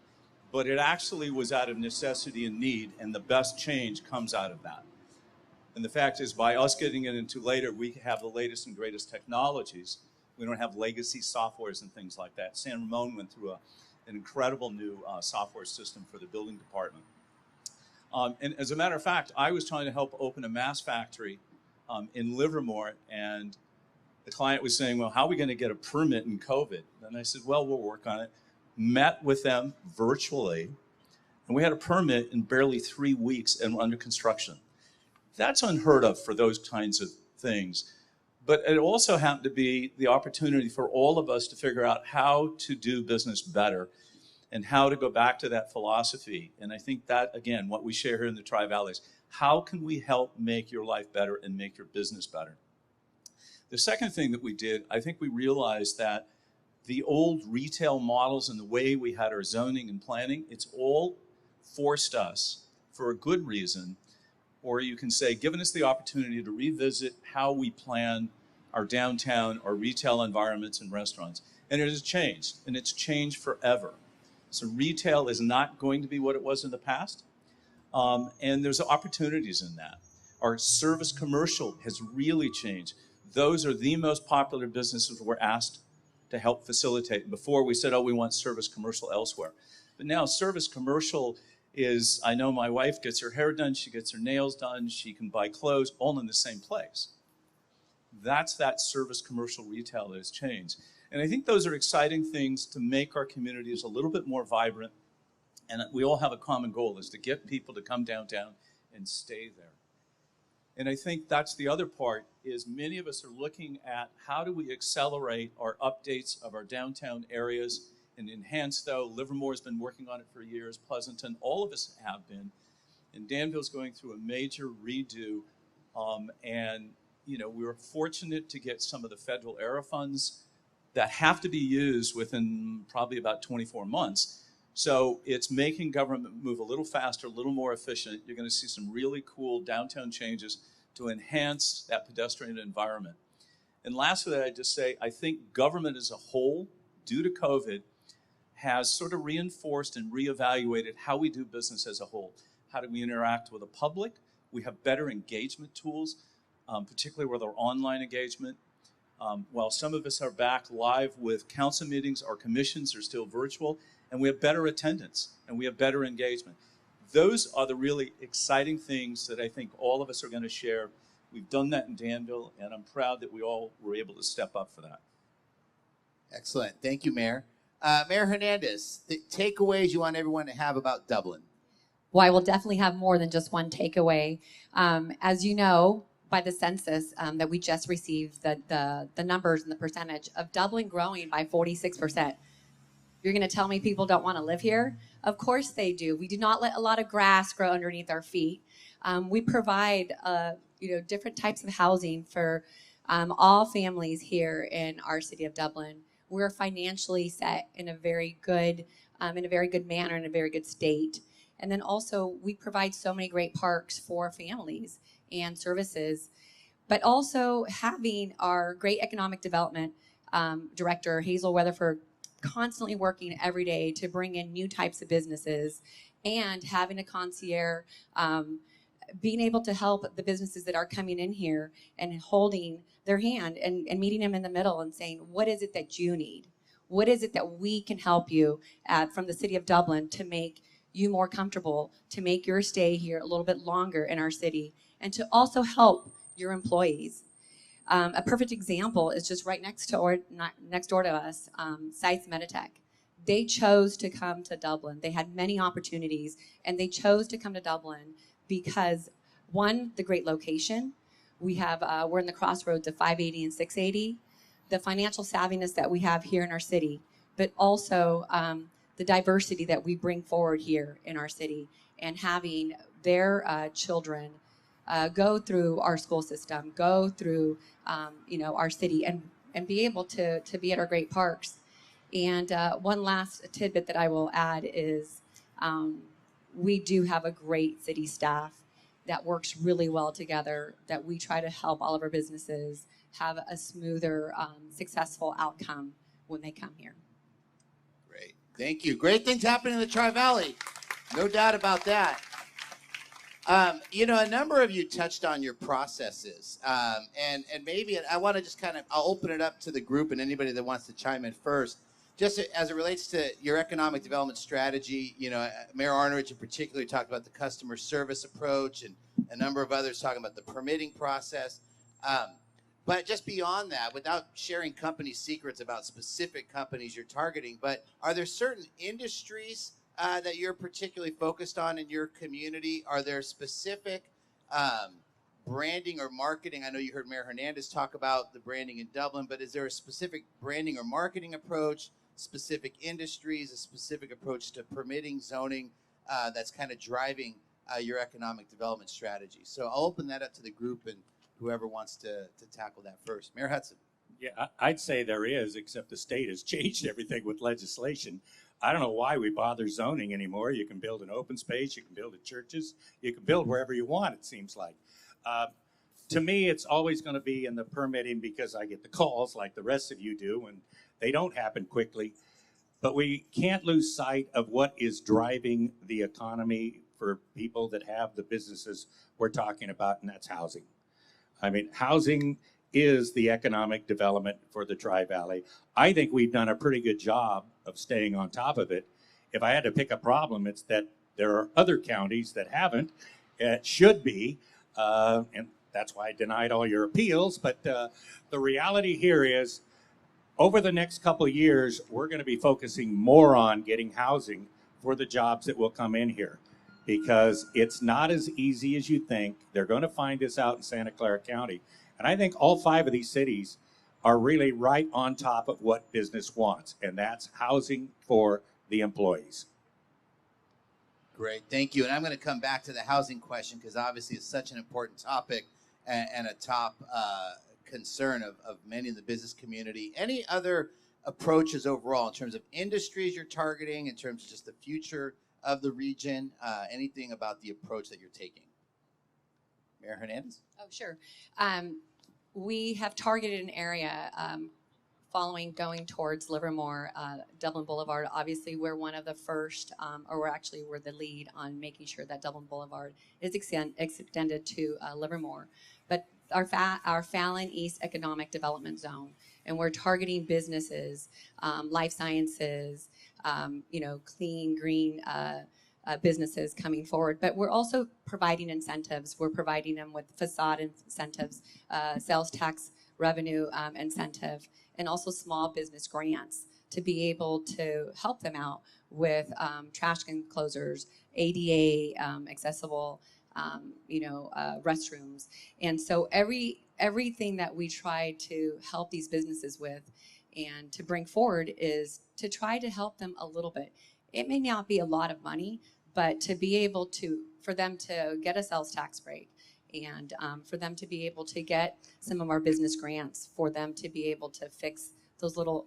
But it actually was out of necessity and need, and the best change comes out of that. And the fact is, by us getting it into later, we have the latest and greatest technologies. We don't have legacy softwares and things like that. San Ramon went through an incredible new software system for the building department. And as a matter of fact, I was trying to help open a mass factory in Livermore, and the client was saying, well, how are we going to get a permit in COVID? And I said, well, we'll work on it. Met with them virtually, and we had a permit in barely 3 weeks and we're under construction. That's unheard of for those kinds of things. But it also happened to be the opportunity for all of us to figure out how to do business better and how to go back to that philosophy. And I think that, again, what we share here in the Tri-Valley is how can we help make your life better and make your business better? The second thing that we did, I think we realized that the old retail models and the way we had our zoning and planning, it's all forced us, for a good reason, or you can say, given us the opportunity to revisit how we plan our downtown, our retail environments and restaurants. And it has changed, and it's changed forever. So retail is not going to be what it was in the past, and there's opportunities in that. Our service commercial has really changed. Those are the most popular businesses we're asked to help facilitate. Before we said, oh, we want service commercial elsewhere. But now service commercial is, I know my wife gets her hair done, she gets her nails done, she can buy clothes all in the same place. That's that service commercial retail that has changed. And I think those are exciting things to make our communities a little bit more vibrant. And we all have a common goal, is to get people to come downtown and stay there. And I think that's the other part, is many of us are looking at how do we accelerate our updates of our downtown areas and enhance, though. Livermore's been working on it for years, Pleasanton, all of us have been. And Danville's going through a major redo. And you know, we were fortunate to get some of the federal ERA funds that have to be used within probably about 24 months. So it's making government move a little faster, a little more efficient. You're going to see some really cool downtown changes to enhance that pedestrian environment. And lastly, I'd just say, I think government as a whole, due to COVID, has sort of reinforced and reevaluated how we do business as a whole. How do we interact with the public? We have better engagement tools, particularly with our online engagement. While some of us are back live with council meetings, our commissions are still virtual, and we have better attendance and we have better engagement. Those are the really exciting things that I think all of us are going to share. We've done that in Danville, and I'm proud that we all were able to step up for that. Excellent. Thank you, Mayor. Mayor Hernandez, the takeaways you want everyone to have about Dublin. Well, I will definitely have more than just one takeaway. As you know, by the census that we just received, the numbers and the percentage of Dublin growing by 46%. You're going to tell me people don't want to live here? Of course they do. We do not let a lot of grass grow underneath our feet. We provide different types of housing for all families here in our city of Dublin. We're financially set in a very good manner, in a very good state. And then also we provide so many great parks for families and services, but also having our great economic development director, Hazel Weatherford, constantly working every day to bring in new types of businesses, and having a concierge, being able to help the businesses that are coming in here and holding their hand and meeting them in the middle and saying, what is it that you need? What is it that we can help you from the city of Dublin to make you more comfortable, to make your stay here a little bit longer in our city, and to also help your employees. A perfect example is just right next door to us, Sites Meditech. They chose to come to Dublin. They had many opportunities, and they chose to come to Dublin because, one, the great location. We're in the crossroads of 580 and 680. the financial savviness that we have here in our city, but also the diversity that we bring forward here in our city, and having their children go through our school system, go through our city, and be able to be at our great parks. And one last tidbit that I will add is we do have a great city staff that works really well together, that we try to help all of our businesses have a smoother, successful outcome when they come here. Great. Thank you. Great things happening in the Tri-Valley. No doubt about that. A number of you touched on your processes. And maybe I want to just I'll open it up to the group and anybody that wants to chime in first. Just as it relates to your economic development strategy, Mayor Arnerich in particular talked about the customer service approach, and a number of others talking about the permitting process. But just beyond that, without sharing company secrets about specific companies you're targeting, but are there certain industries that you're particularly focused on in your community? Are there specific branding or marketing? I know you heard Mayor Hernandez talk about the branding in Dublin, but is there a specific branding or marketing approach, specific industries, a specific approach to permitting, zoning that's kind of driving your economic development strategy? So I'll open that up to the group and whoever wants to tackle that first. Mayor Hudson. Yeah, I'd say there is, except the state has changed everything with legislation. I don't know why we bother zoning anymore. You can build in open space, you can build at churches, you can build wherever you want, it seems like. To me, it's always going to be in the permitting, because I get the calls like the rest of you do, and they don't happen quickly. But we can't lose sight of what is driving the economy for people that have the businesses we're talking about, and that's housing. I mean, housing is the economic development for the Tri-Valley. I think we've done a pretty good job of staying on top of it. If I had to pick a problem, it's that there are other counties that haven't. It should be, and that's why I denied all your appeals. But the reality here is, over the next couple of years, we're going to be focusing more on getting housing for the jobs that will come in here, because it's not as easy as you think. They're going to find this out in Santa Clara County. And I think all 5 of these cities are really right on top of what business wants, and that's housing for the employees. Great, thank you. And I'm going to come back to the housing question, because obviously it's such an important topic and a top concern of many in the business community. Any other approaches overall in terms of industries you're targeting, in terms of just the future of the region, anything about the approach that you're taking? Mayor Hernandez? Oh, sure. We have targeted an area going towards Livermore, Dublin Boulevard. Obviously, we're one of the first, we're the lead on making sure that Dublin Boulevard is extended to Livermore. But our Fallon East Economic Development Zone, and we're targeting businesses, life sciences, clean, green businesses coming forward. But we're also providing incentives. We're providing them with facade incentives, sales tax revenue incentive, and also small business grants to be able to help them out with trash enclosures, ADA accessible, restrooms. And so everything that we try to help these businesses with and to bring forward is to try to help them a little bit. It may not be a lot of money, but to be able for them to get a sales tax break, and for them to be able to get some of our business grants, for them to be able to fix those little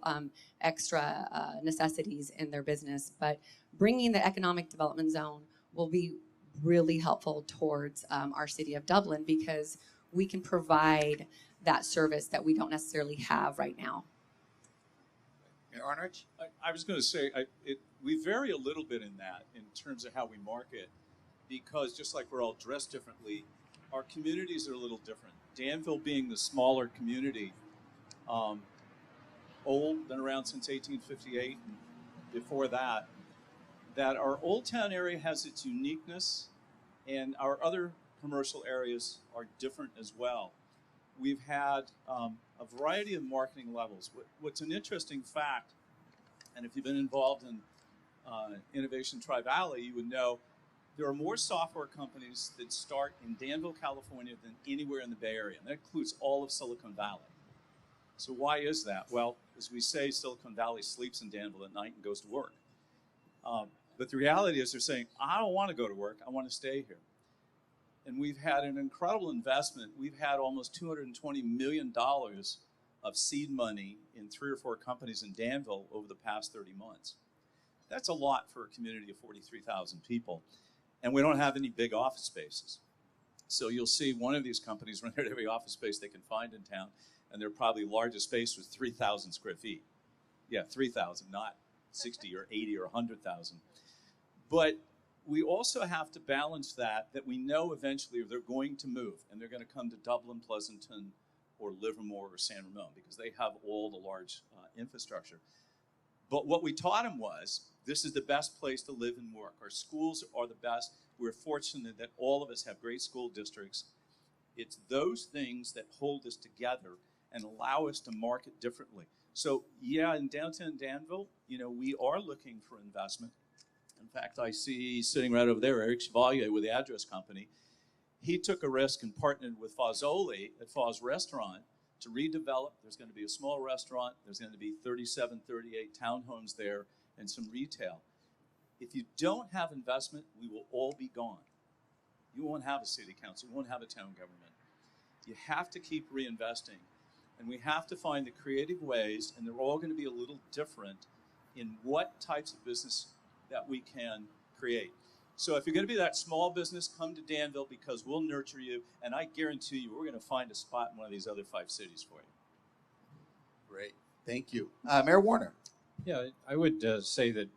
extra necessities in their business. But bringing the economic development zone will be really helpful towards our city of Dublin, because we can provide that service that we don't necessarily have right now. Mayor Arnerich? I was going to say, we vary a little bit in that, in terms of how we market, because just like we're all dressed differently, our communities are a little different. Danville being the smaller community, old, been around since 1858, and before that our Old Town area has its uniqueness, and our other commercial areas are different as well. We've had a variety of marketing levels. What's an interesting fact, and if you've been involved in Innovation Tri-Valley, you would know there are more software companies that start in Danville, California than anywhere in the Bay Area, and that includes all of Silicon Valley. So why is that? Well, as we say, Silicon Valley sleeps in Danville at night and goes to work. But the reality is they're saying, I don't want to go to work, I want to stay here. And we've had an incredible investment. We've had almost $220 million of seed money in 3 or 4 companies in Danville over the past 30 months. That's a lot for a community of 43,000 people. And we don't have any big office spaces. So you'll see one of these companies run out every office space they can find in town, and their probably largest space was 3,000 square feet. Yeah, 3,000, not 60 or 80 or 100,000. But we also have to balance that we know eventually they're going to move, and they're going to come to Dublin, Pleasanton, or Livermore or San Ramon, because they have all the large infrastructure. But what we taught them was, this is the best place to live and work. Our schools are the best. We're fortunate that all of us have great school districts. It's those things that hold us together and allow us to market differently. So yeah, in downtown Danville, we are looking for investment. In fact, I see sitting right over there, Eric Chevalier with the Address Company. He took a risk and partnered with Fazoli at Foz Restaurant to redevelop. There's going to be a small restaurant. There's going to be 37, 38 townhomes there and some retail. If you don't have investment, we will all be gone. You won't have a city council. You won't have a town government. You have to keep reinvesting. And we have to find the creative ways, and they're all going to be a little different in what types of business that we can create. So if you're going to be that small business, come to Danville, because we'll nurture you, and I guarantee you we're going to find a spot in one of these other 5 cities for you. Great. Thank you. Mayor Warner. Yeah, I would say that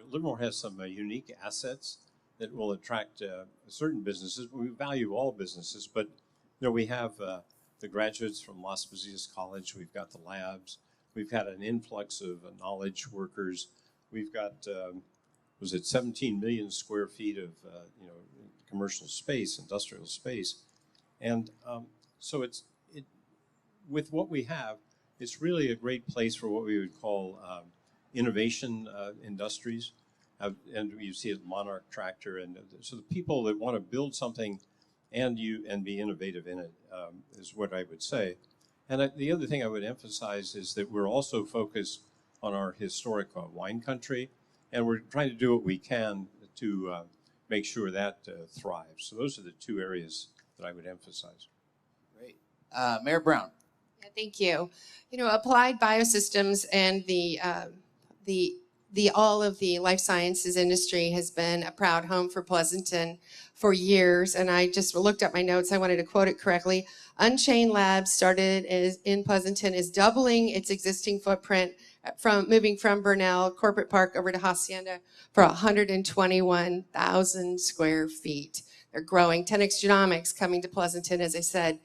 Livermore has some unique assets that will attract certain businesses. We value all businesses, but we have the graduates from Las Positas College. We've got the labs. We've had an influx of knowledge workers. We've got 17 million square feet of commercial space, industrial space, and so with what we have, it's really a great place for what we would call innovation industries. And you see it, Monarch Tractor, and so the people that want to build something and be innovative in it is what I would say. And the other thing I would emphasize is that we're also focused on our historic wine country, and we're trying to do what we can to make sure that thrives. So those are the 2 areas that I would emphasize. Great. Mayor Brown. Yeah, thank you. Applied Biosystems and all of the life sciences industry has been a proud home for Pleasanton for years. And I just looked at my notes. I wanted to quote it correctly. Unchained Labs started in Pleasanton is doubling its existing footprint moving from Burnell Corporate Park over to Hacienda for 121,000 square feet. They're growing. 10x Genomics coming to Pleasanton, as I said,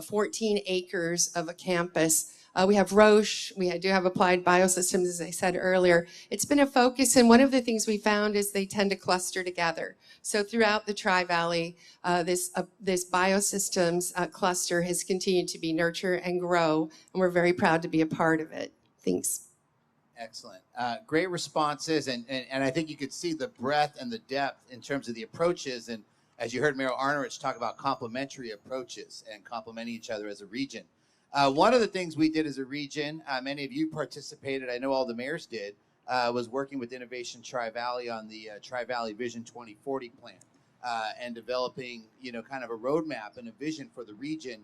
14 acres of a campus. We have Roche. We do have Applied Biosystems, as I said earlier. It's been a focus, and one of the things we found is they tend to cluster together. So throughout the Tri-Valley, this biosystems cluster has continued to be nurture and grow, and we're very proud to be a part of it. Thanks. Excellent. Great responses, and I think you could see the breadth and the depth in terms of the approaches, and as you heard Mayor Arnerich talk about complementary approaches and complementing each other as a region. One of the things we did as a region, many of you participated, I know all the mayors did, was working with Innovation Tri-Valley on the Tri-Valley Vision 2040 plan and developing, kind of a roadmap and a vision for the region.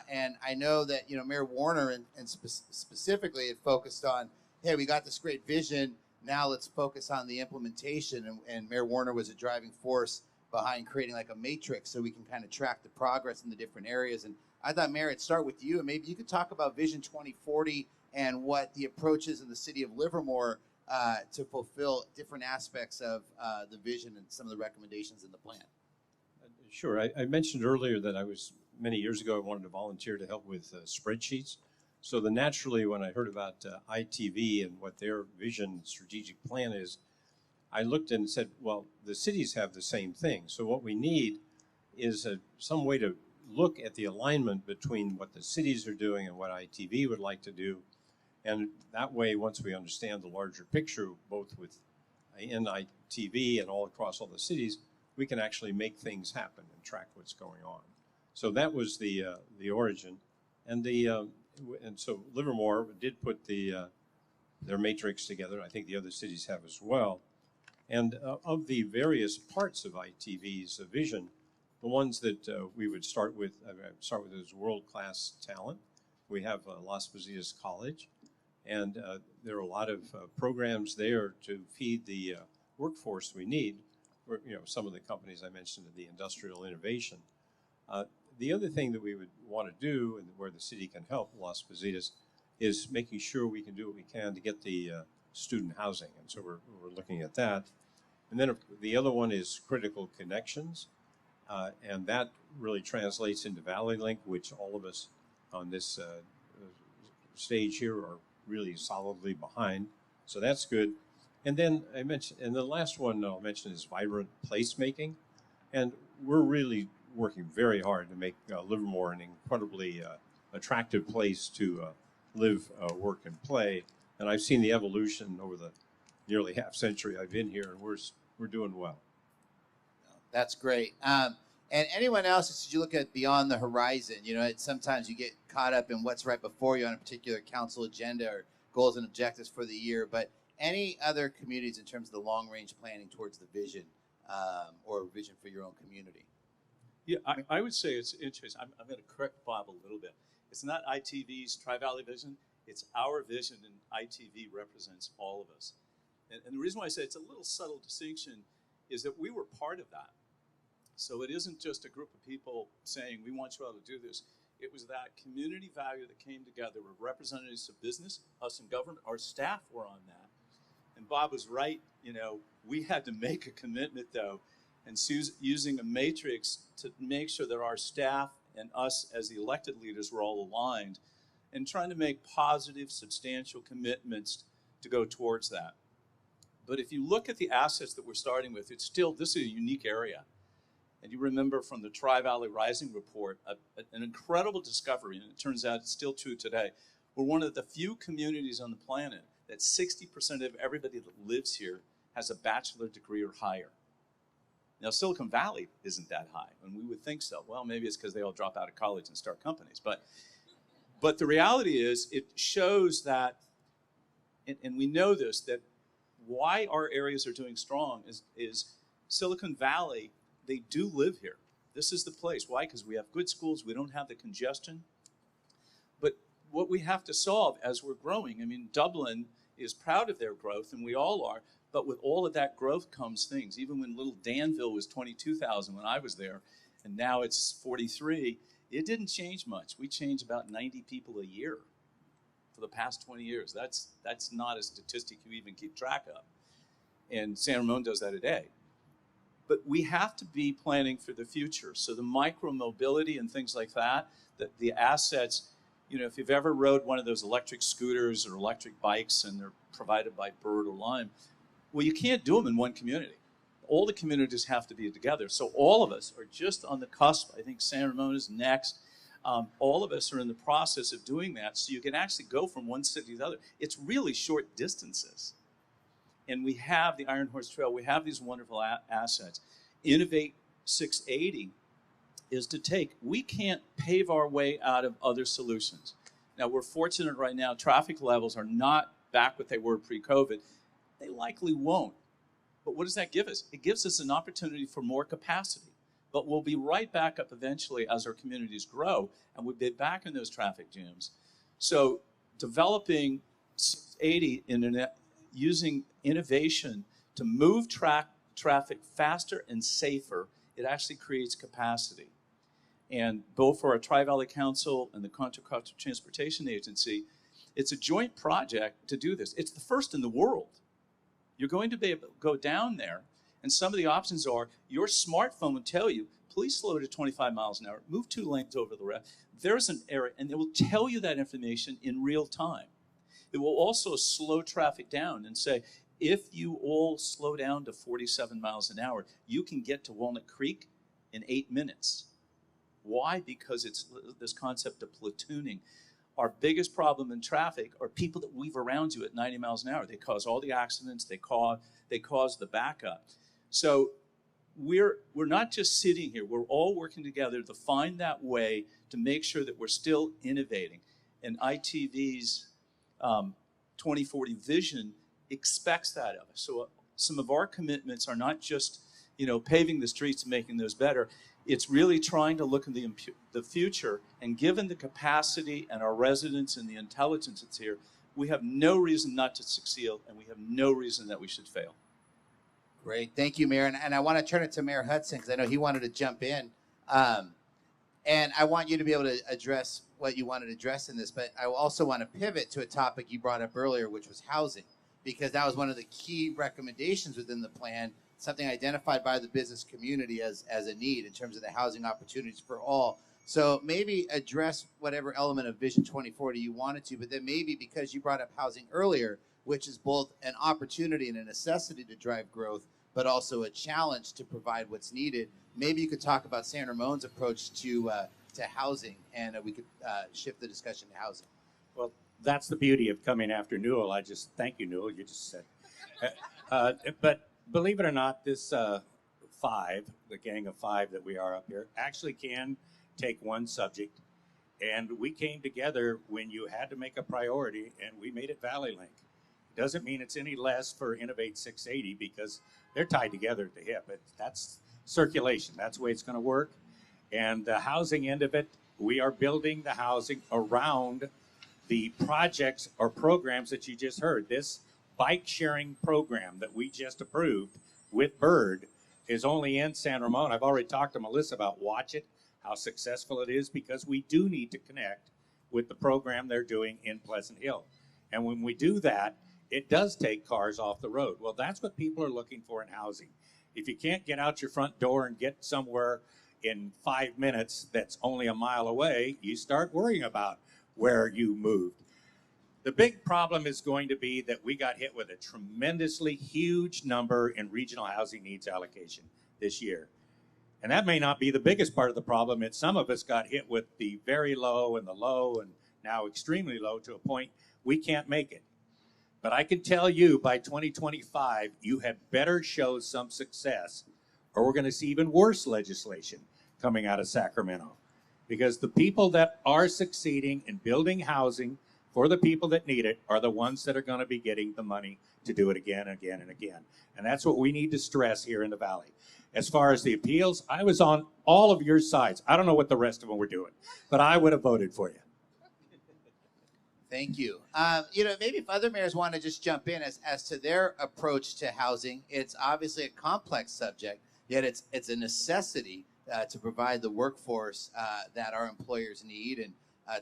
And I know that, Mayor Warner and specifically had focused on, hey, we got this great vision, now let's focus on the implementation. And Mayor Warner was a driving force behind creating like a matrix so we can kind of track the progress in the different areas. And I thought, Mayor, I'd start with you, and maybe you could talk about Vision 2040 and what the approach is in the city of Livermore to fulfill different aspects of the vision and some of the recommendations in the plan. Sure. I mentioned earlier that many years ago, I wanted to volunteer to help with spreadsheets. So naturally, when I heard about ITV and what their vision strategic plan is, I looked and said, well, the cities have the same thing. So what we need is some way to look at the alignment between what the cities are doing and what ITV would like to do. And that way, once we understand the larger picture, both in ITV and all across all the cities, we can actually make things happen and track what's going on. So that was the origin. And and so Livermore did put their matrix together. I think the other cities have as well. And of the various parts of ITV's vision, the ones that we would start with is world-class talent. We have Las Positas College, and there are a lot of programs there to feed the workforce we need. Some of the companies I mentioned in the industrial innovation. The other thing that we would want to do, and where the city can help Las Positas, is making sure we can do what we can to get the student housing, and so we're looking at that. And then the other one is critical connections, and that really translates into Valley Link, which all of us on this stage here are really solidly behind. So that's good. And then the last one I'll mention is vibrant placemaking, and we're really working very hard to make Livermore an incredibly attractive place to live, work, and play. And I've seen the evolution over the nearly half century I've been here, and we're doing well. That's great. And anyone else, as you look at beyond the horizon, sometimes you get caught up in what's right before you on a particular council agenda or goals and objectives for the year. But any other communities in terms of the long-range planning towards the vision or vision for your own community? Yeah, I would say it's interesting. I'm going to correct Bob a little bit. It's not ITV's Tri-Valley vision. It's our vision, and ITV represents all of us. And the reason why I say it's a little subtle distinction is that we were part of that. So it isn't just a group of people saying, we want you all to do this. It was that community value that came together with representatives of business, us in government, our staff were on that. And Bob was right, we had to make a commitment though, and using a matrix to make sure that our staff and us as the elected leaders were all aligned and trying to make positive, substantial commitments to go towards that. But if you look at the assets that we're starting with, this is a unique area. And you remember from the Tri-Valley Rising report, an incredible discovery, and it turns out it's still true today. We're one of the few communities on the planet that 60% of everybody that lives here has a bachelor degree or higher. Now, Silicon Valley isn't that high, and we would think so. Well, maybe it's because they all drop out of college and start companies. But the reality is, it shows that, and we know this, that why our areas are doing strong is Silicon Valley, they do live here. This is the place. Why? Because we have good schools. We don't have the congestion. But what we have to solve as we're growing, Dublin is proud of their growth, and we all are. But with all of that growth comes things. Even when little Danville was 22,000 when I was there, and now it's 43, it didn't change much. We change about 90 people a year for the past 20 years. That's not a statistic you even keep track of. And San Ramon does that a day. But we have to be planning for the future. So the micro-mobility and things like that, the assets, if you've ever rode one of those electric scooters or electric bikes and they're provided by Bird or Lime, well, you can't do them in one community. All the communities have to be together. So all of us are just on the cusp. I think San Ramon is next. All of us are in the process of doing that. So you can actually go from one city to the other. It's really short distances. And we have the Iron Horse Trail. We have these wonderful assets. Innovate 680 is to we can't pave our way out of other solutions. Now, we're fortunate right now, traffic levels are not back what they were pre-COVID. They likely won't. But what does that give us? It gives us an opportunity for more capacity. But we'll be right back up eventually as our communities grow, and we'll be back in those traffic jams. So developing 680 using innovation to move traffic faster and safer, it actually creates capacity. And both for our Tri-Valley Council and the Contra Costa Transportation Agency, it's a joint project to do this. It's the first in the world. You're going to be able to go down there, and some of the options are your smartphone will tell you, please slow to 25 miles an hour, move 2 lanes over the rest. There's an area, and it will tell you that information in real time. It will also slow traffic down and say, if you all slow down to 47 miles an hour, you can get to Walnut Creek in 8 minutes. Why? Because it's this concept of platooning. Our biggest problem in traffic are people that weave around you at 90 miles an hour. They cause all the accidents. They cause the backup. So we're not just sitting here. We're all working together to find that way to make sure that we're still innovating. And ITV's 2040 vision expects that of us. So some of our commitments are not just, paving the streets and making those better. It's really trying to look in the future, and given the capacity and our residents and the intelligence that's here, we have no reason not to succeed, and we have no reason that we should fail. Great. Thank you, Mayor. And I want to turn it to Mayor Hudson because I know he wanted to jump in. And I want you to be able to address what you wanted to address in this, but I also want to pivot to a topic you brought up earlier, which was housing, because that was one of the key recommendations within the plan, something identified by the business community as a need in terms of the housing opportunities for all. So maybe address whatever element of Vision 2040 you wanted to, but then maybe because you brought up housing earlier, which is both an opportunity and a necessity to drive growth, but also a challenge to provide what's needed. Maybe you could talk about San Ramon's approach to housing, and we could shift the discussion to housing. Well, that's the beauty of coming after Newell. Thank you, Newell, you just said. But believe it or not, this the gang of five that we are up here, actually can take one subject. And we came together when you had to make a priority, and we made it Valley Link. Doesn't mean it's any less for Innovate 680 because they're tied together at the hip. That's circulation. That's the way it's going to work. And the housing end of it, we are building the housing around the projects or programs that you just heard. This bike sharing program that we just approved with Bird is only in San Ramon. I've already talked to Melissa about Watch It, how successful it is, because we do need to connect with the program they're doing in Pleasant Hill. And when we do that, it does take cars off the road. Well, that's what people are looking for in housing. If you can't get out your front door and get somewhere in 5 minutes that's only a mile away, you start worrying about where you moved. The big problem is going to be that we got hit with a tremendously huge number in regional housing needs allocation this year. And that may not be the biggest part of the problem. It's some of us got hit with the very low and the low and now extremely low to a point we can't make it. But I can tell you by 2025, you had better show some success, or we're going to see even worse legislation coming out of Sacramento. Because the people that are succeeding in building housing for the people that need it are the ones that are going to be getting the money to do it again, again, and again. And that's what we need to stress here in the Valley. As far as the appeals, I was on all of your sides. I don't know what the rest of them were doing, but I would have voted for you. Thank you. Maybe if other mayors want to just jump in as to their approach to housing, it's obviously a complex subject, yet it's a necessity to provide the workforce that our employers need and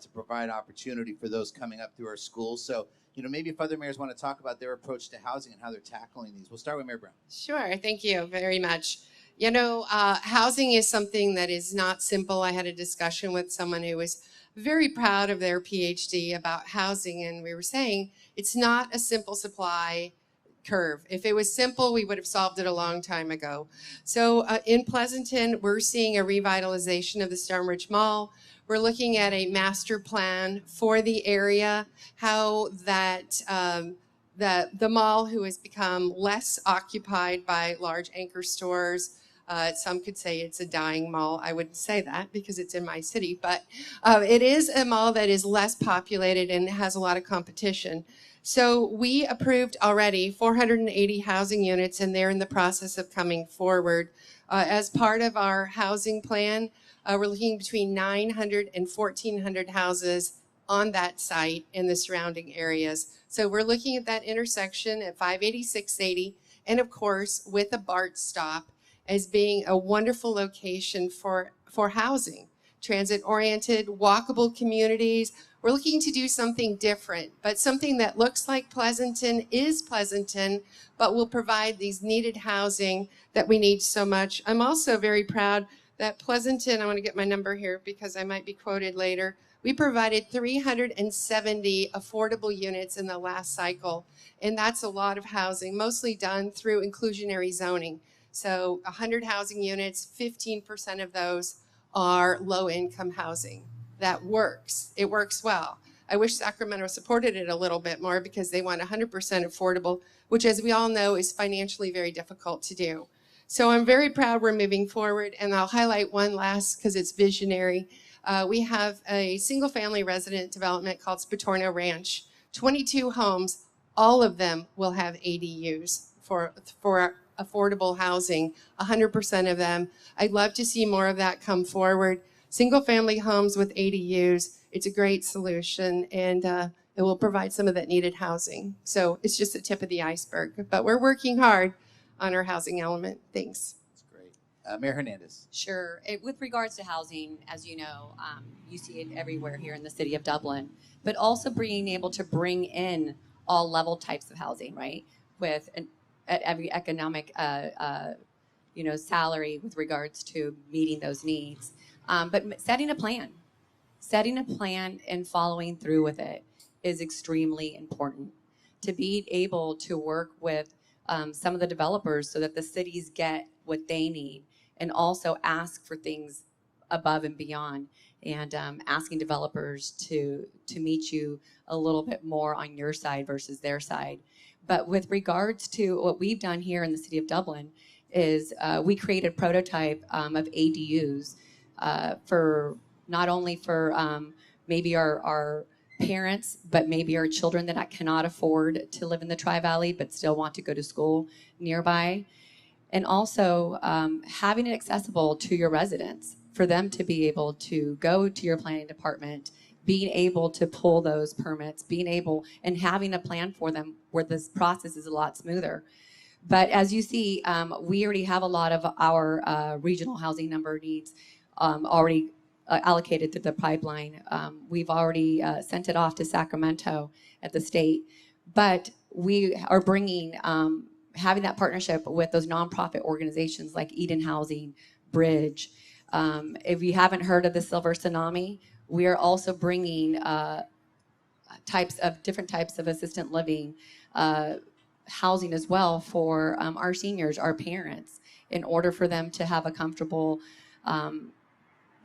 to provide opportunity for those coming up through our schools. So, maybe if other mayors want to talk about their approach to housing and how they're tackling these. We'll start with Mayor Brown. Sure. Thank you very much. Housing is something that is not simple. I had a discussion with someone who was very proud of their PhD about housing, and we were saying it's not a simple supply curve. If it was simple, we would have solved it a long time ago. So in Pleasanton, we're seeing a revitalization of the Stone Ridge Mall. We're looking at a master plan for the area, how that the mall, who has become less occupied by large anchor stores. Some could say it's a dying mall. I wouldn't say that because it's in my city, but it is a mall that is less populated and has a lot of competition. So we approved already 480 housing units, and they're in the process of coming forward. As part of our housing plan, we're looking between 900 and 1,400 houses on that site in the surrounding areas. So we're looking at that intersection at 580, 680, and of course with a BART stop as being a wonderful location for housing, transit-oriented, walkable communities. We're looking to do something different, but something that looks like Pleasanton is Pleasanton, but will provide these needed housing that we need so much. I'm also very proud that Pleasanton, I want to get my number here because I might be quoted later, we provided 370 affordable units in the last cycle, and that's a lot of housing, mostly done through inclusionary zoning. So 100 housing units, 15% of those are low-income housing. That works. It works well. I wish Sacramento supported it a little bit more because they want 100% affordable, which, as we all know, is financially very difficult to do. So I'm very proud we're moving forward, and I'll highlight one last because it's visionary. We have a single-family resident development called Spatorno Ranch. 22 homes, all of them will have ADUs for affordable housing, 100% of them. I'd love to see more of that come forward. Single-family homes with ADUs, it's a great solution, and it will provide some of that needed housing. So it's just the tip of the iceberg, but we're working hard on our housing element. Thanks. That's great. Mayor Hernandez. Sure. With regards to housing, as you know, you see it everywhere here in the city of Dublin, but also being able to bring in all level types of housing, right? With every economic, salary with regards to meeting those needs. But setting a plan and following through with it is extremely important. To be able to work with some of the developers so that the cities get what they need, and also ask for things above and beyond, and asking developers to meet you a little bit more on your side versus their side. But with regards to what we've done here in the city of Dublin is we created a prototype of ADUs for not only for maybe our parents, but maybe our children that cannot afford to live in the Tri-Valley but still want to go to school nearby. And also having it accessible to your residents for them to be able to go to your planning department, being able to pull those permits, being able and having a plan for them where this process is a lot smoother. But as you see, we already have a lot of our regional housing number needs already allocated through the pipeline. We've already sent it off to Sacramento at the state, but we are bringing having that partnership with those nonprofit organizations like Eden Housing, Bridge. If you haven't heard of the Silver Tsunami, we are also bringing different types of assisted living housing as well for our seniors, our parents, in order for them to have a comfortable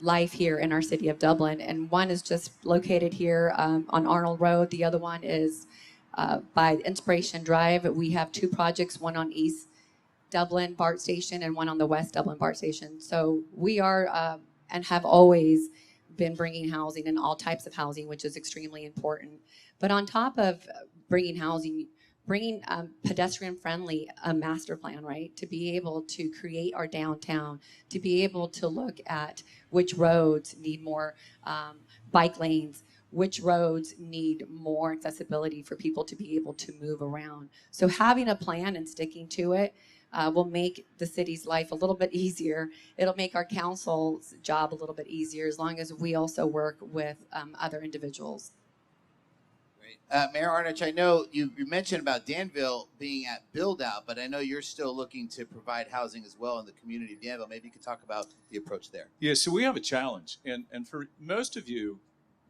life here in our city of Dublin. And one is just located here on Arnold Road. The other one is by Inspiration Drive. We have two projects, one on East Dublin BART station and one on the West Dublin BART station. So we are and have always been bringing housing and all types of housing, which is extremely important. But on top of bringing housing, bringing pedestrian-friendly master plan, right? To be able to create our downtown, to be able to look at which roads need more bike lanes, which roads need more accessibility for people to be able to move around. So having a plan and sticking to it will make the city's life a little bit easier. It'll make our council's job a little bit easier as long as we also work with other individuals. Great. Mayor Arnich, I know you mentioned about Danville being at build out, but I know you're still looking to provide housing as well in the community of Danville. Maybe you could talk about the approach there. Yeah, so we have a challenge. And for most of you,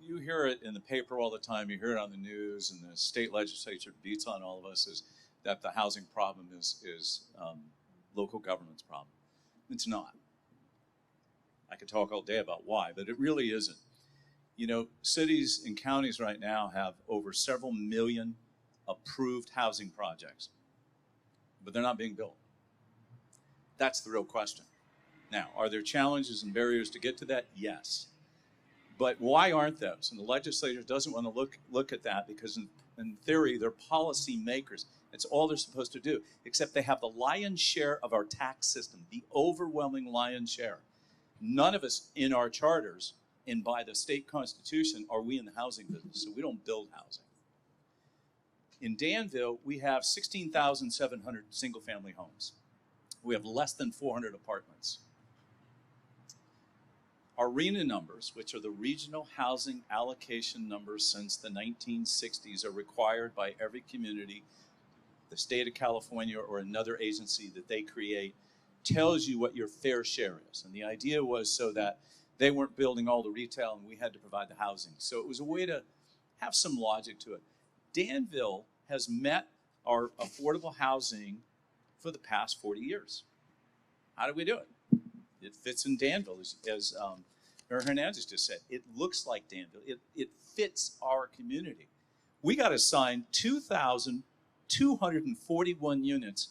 you hear it in the paper all the time. You hear it on the news, and the state legislature beats on all of us is that the housing problem is local government's problem. It's not. I could talk all day about why, but it really isn't. You know, cities and counties right now have over several million approved housing projects, but they're not being built. That's the real question. Now, are there challenges and barriers to get to that? Yes. But why aren't those? And the legislature doesn't want to look at that because in theory, they're policy makers. It's all they're supposed to do, except they have the lion's share of our tax system, the overwhelming lion's share. None of us in our charters and by the state constitution are we in the housing business, so we don't build housing. In Danville, we have 16,700 single-family homes. We have less than 400 apartments. Our RHNA numbers, which are the regional housing allocation numbers since the 1960s, are required by every community. The state of California or another agency that they create tells you what your fair share is. And the idea was so that they weren't building all the retail and we had to provide the housing. So it was a way to have some logic to it. Danville has met our affordable housing for the past 40 years. How do we do it? It fits in Danville, as Mayor Hernandez just said. It looks like Danville. It fits our community. We got assigned 2,241 units.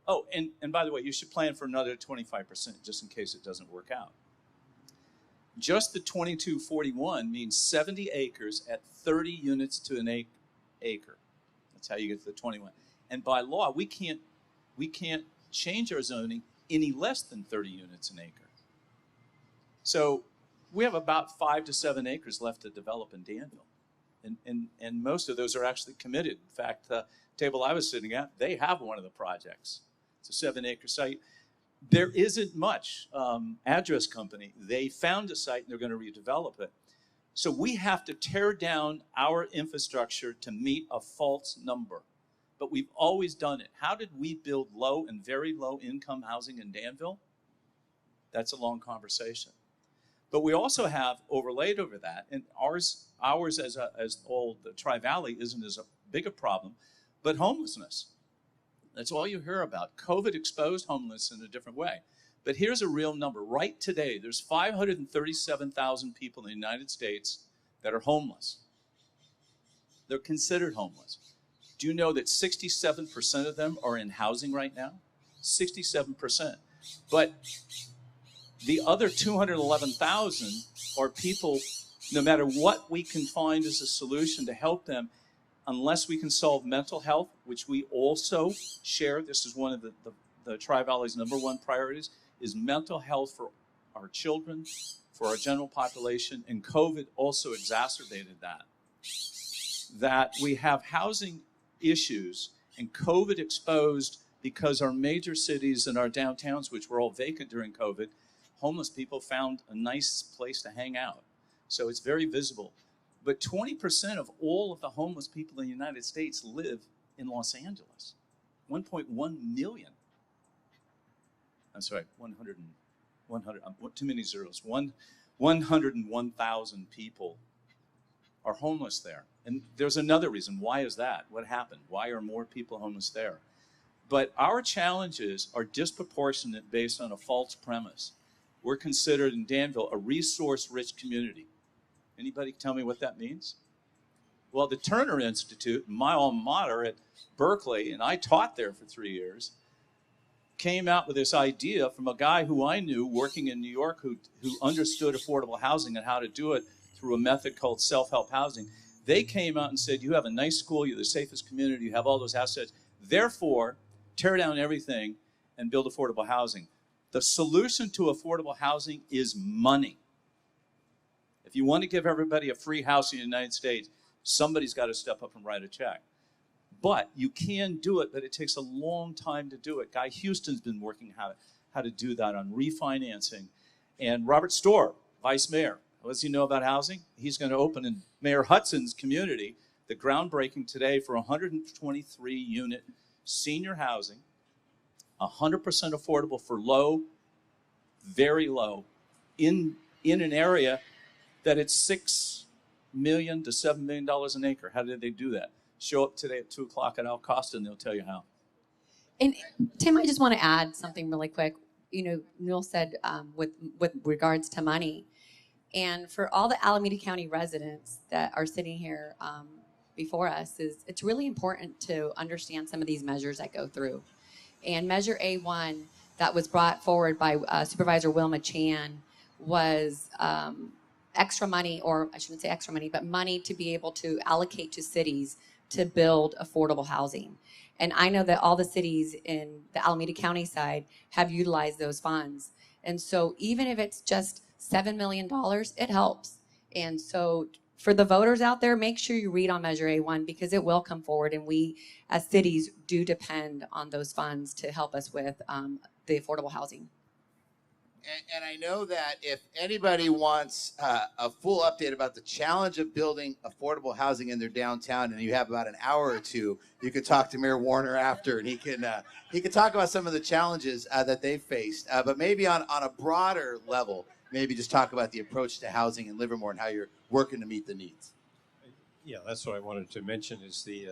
Oh, and by the way, you should plan for another 25% just in case it doesn't work out. Just the 2241 means 70 acres at 30 units to an acre. That's how you get to the 21. And by law, we can't change our zoning any less than 30 units an acre. So we have about 5 to 7 acres left to develop in Danville. And most of those are actually committed. In fact, the table I was sitting at, they have one of the projects. It's a 7-acre site. There isn't much. Address Company, they found a site and they're going to redevelop it. So we have to tear down our infrastructure to meet a false number. But we've always done it. How did we build low and very low income housing in Danville? That's a long conversation. But we also have overlaid over that, and ours as all the Tri-Valley isn't as big a problem, but homelessness. That's all you hear about. COVID exposed homeless in a different way. But here's a real number. Right today, there's 537,000 people in the United States that are homeless. They're considered homeless. Do you know that 67% of them are in housing right now? 67%. But the other 211,000 are people, no matter what we can find as a solution to help them, unless we can solve mental health, which we also share, this is one of the Tri-Valley's #1 priorities, is mental health for our children, for our general population, and COVID also exacerbated that. That we have housing issues and COVID exposed because our major cities and our downtowns, which were all vacant during COVID, homeless people found a nice place to hang out. So it's very visible. But 20% of all of the homeless people in the United States live in Los Angeles. 1.1 million. I'm sorry, 100, too many zeros. 101,000 people are homeless there. And there's another reason. Why is that? What happened? Why are more people homeless there? But our challenges are disproportionate based on a false premise. We're considered in Danville a resource-rich community. Anybody tell me what that means? Well, the Turner Institute, my alma mater at Berkeley, and I taught there for 3 years, came out with this idea from a guy who I knew working in New York who understood affordable housing and how to do it through a method called self-help housing. They came out and said, you have a nice school, you're the safest community, you have all those assets, therefore, tear down everything and build affordable housing. The solution to affordable housing is money. If you want to give everybody a free house in the United States, somebody's got to step up and write a check. But you can do it, but it takes a long time to do it. Guy Houston's been working how to do that on refinancing. And Robert Storr, vice mayor, what does he know about housing? He's going to open in Mayor Hudson's community the groundbreaking today for 123-unit senior housing, 100% affordable for low, very low, in an area that it's $6 million to $7 million an acre. How did they do that? Show up today at 2 o'clock at Al Costa and they'll tell you how. And Tim, I just want to add something really quick. You know, Newell said with regards to money, and for all the Alameda County residents that are sitting here before us, it's really important to understand some of these measures that go through. And Measure A1 that was brought forward by Supervisor Wilma Chan was extra money, or I shouldn't say extra money, but money to be able to allocate to cities to build affordable housing. And I know that all the cities in the Alameda County side have utilized those funds. And so even if it's just $7 million, it helps. And so for the voters out there, make sure you read on Measure A1 because it will come forward, and we as cities do depend on those funds to help us with the affordable housing. And I know that if anybody wants a full update about the challenge of building affordable housing in their downtown, and you have about an hour or two, you can talk to Mayor Warner after, and he can talk about some of the challenges that they've faced. But maybe on a broader level, maybe just talk about the approach to housing in Livermore and how you're working to meet the needs. Yeah, that's what I wanted to mention is the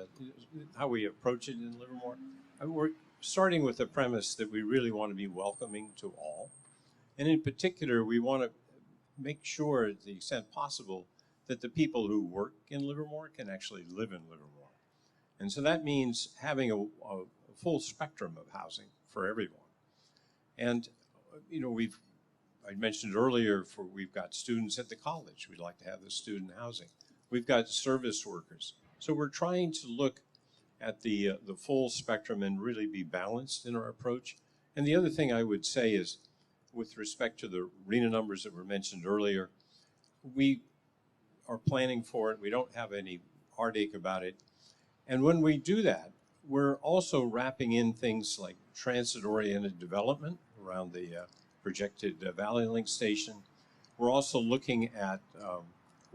how we approach it in Livermore. We're starting with the premise that we really want to be welcoming to all. And in particular, we want to make sure, to the extent possible, that the people who work in Livermore can actually live in Livermore. And so that means having a full spectrum of housing for everyone. And, you know, I mentioned earlier, we've got students at the college. We'd like to have the student housing. We've got service workers. So we're trying to look at the full spectrum and really be balanced in our approach. And the other thing I would say is, with respect to the RHNA numbers that were mentioned earlier, we are planning for it. We don't have any heartache about it. And when we do that, we're also wrapping in things like transit-oriented development around the projected Valley Link station. We're also looking at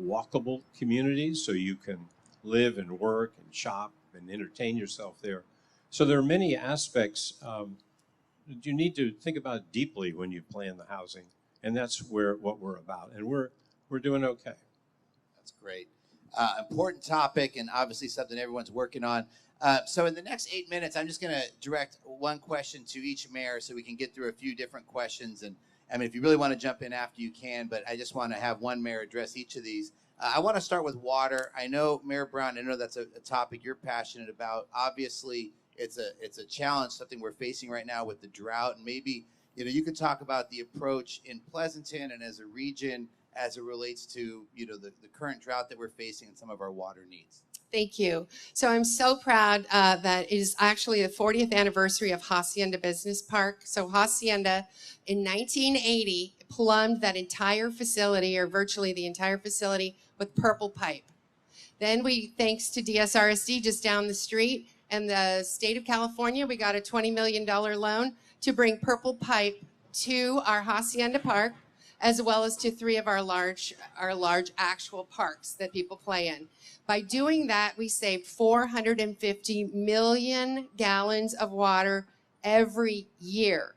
walkable communities, so you can live and work and shop and entertain yourself there. So there are many aspects that you need to think about deeply when you plan the housing, and that's what we're about. And we're doing okay. That's great. Important topic, and obviously something everyone's working on. So in the next 8 minutes, I'm just going to direct one question to each mayor so we can get through a few different questions. And I mean, if you really want to jump in after, you can, but I just want to have one mayor address each of these. I want to start with water. I know, Mayor Brown, I know that's a topic you're passionate about. Obviously, it's a challenge, something we're facing right now with the drought. And maybe, you could talk about the approach in Pleasanton and as a region as it relates to, the current drought that we're facing and some of our water needs. Thank you. So I'm so proud that it is actually the 40th anniversary of Hacienda Business Park. So Hacienda in 1980 plumbed that entire facility, or virtually the entire facility, with purple pipe. Then we, thanks to DSRSD just down the street and the state of California, we got a $20 million loan to bring purple pipe to our Hacienda Park, as well as to 3 of our large actual parks that people play in. By doing that, we saved 450 million gallons of water every year.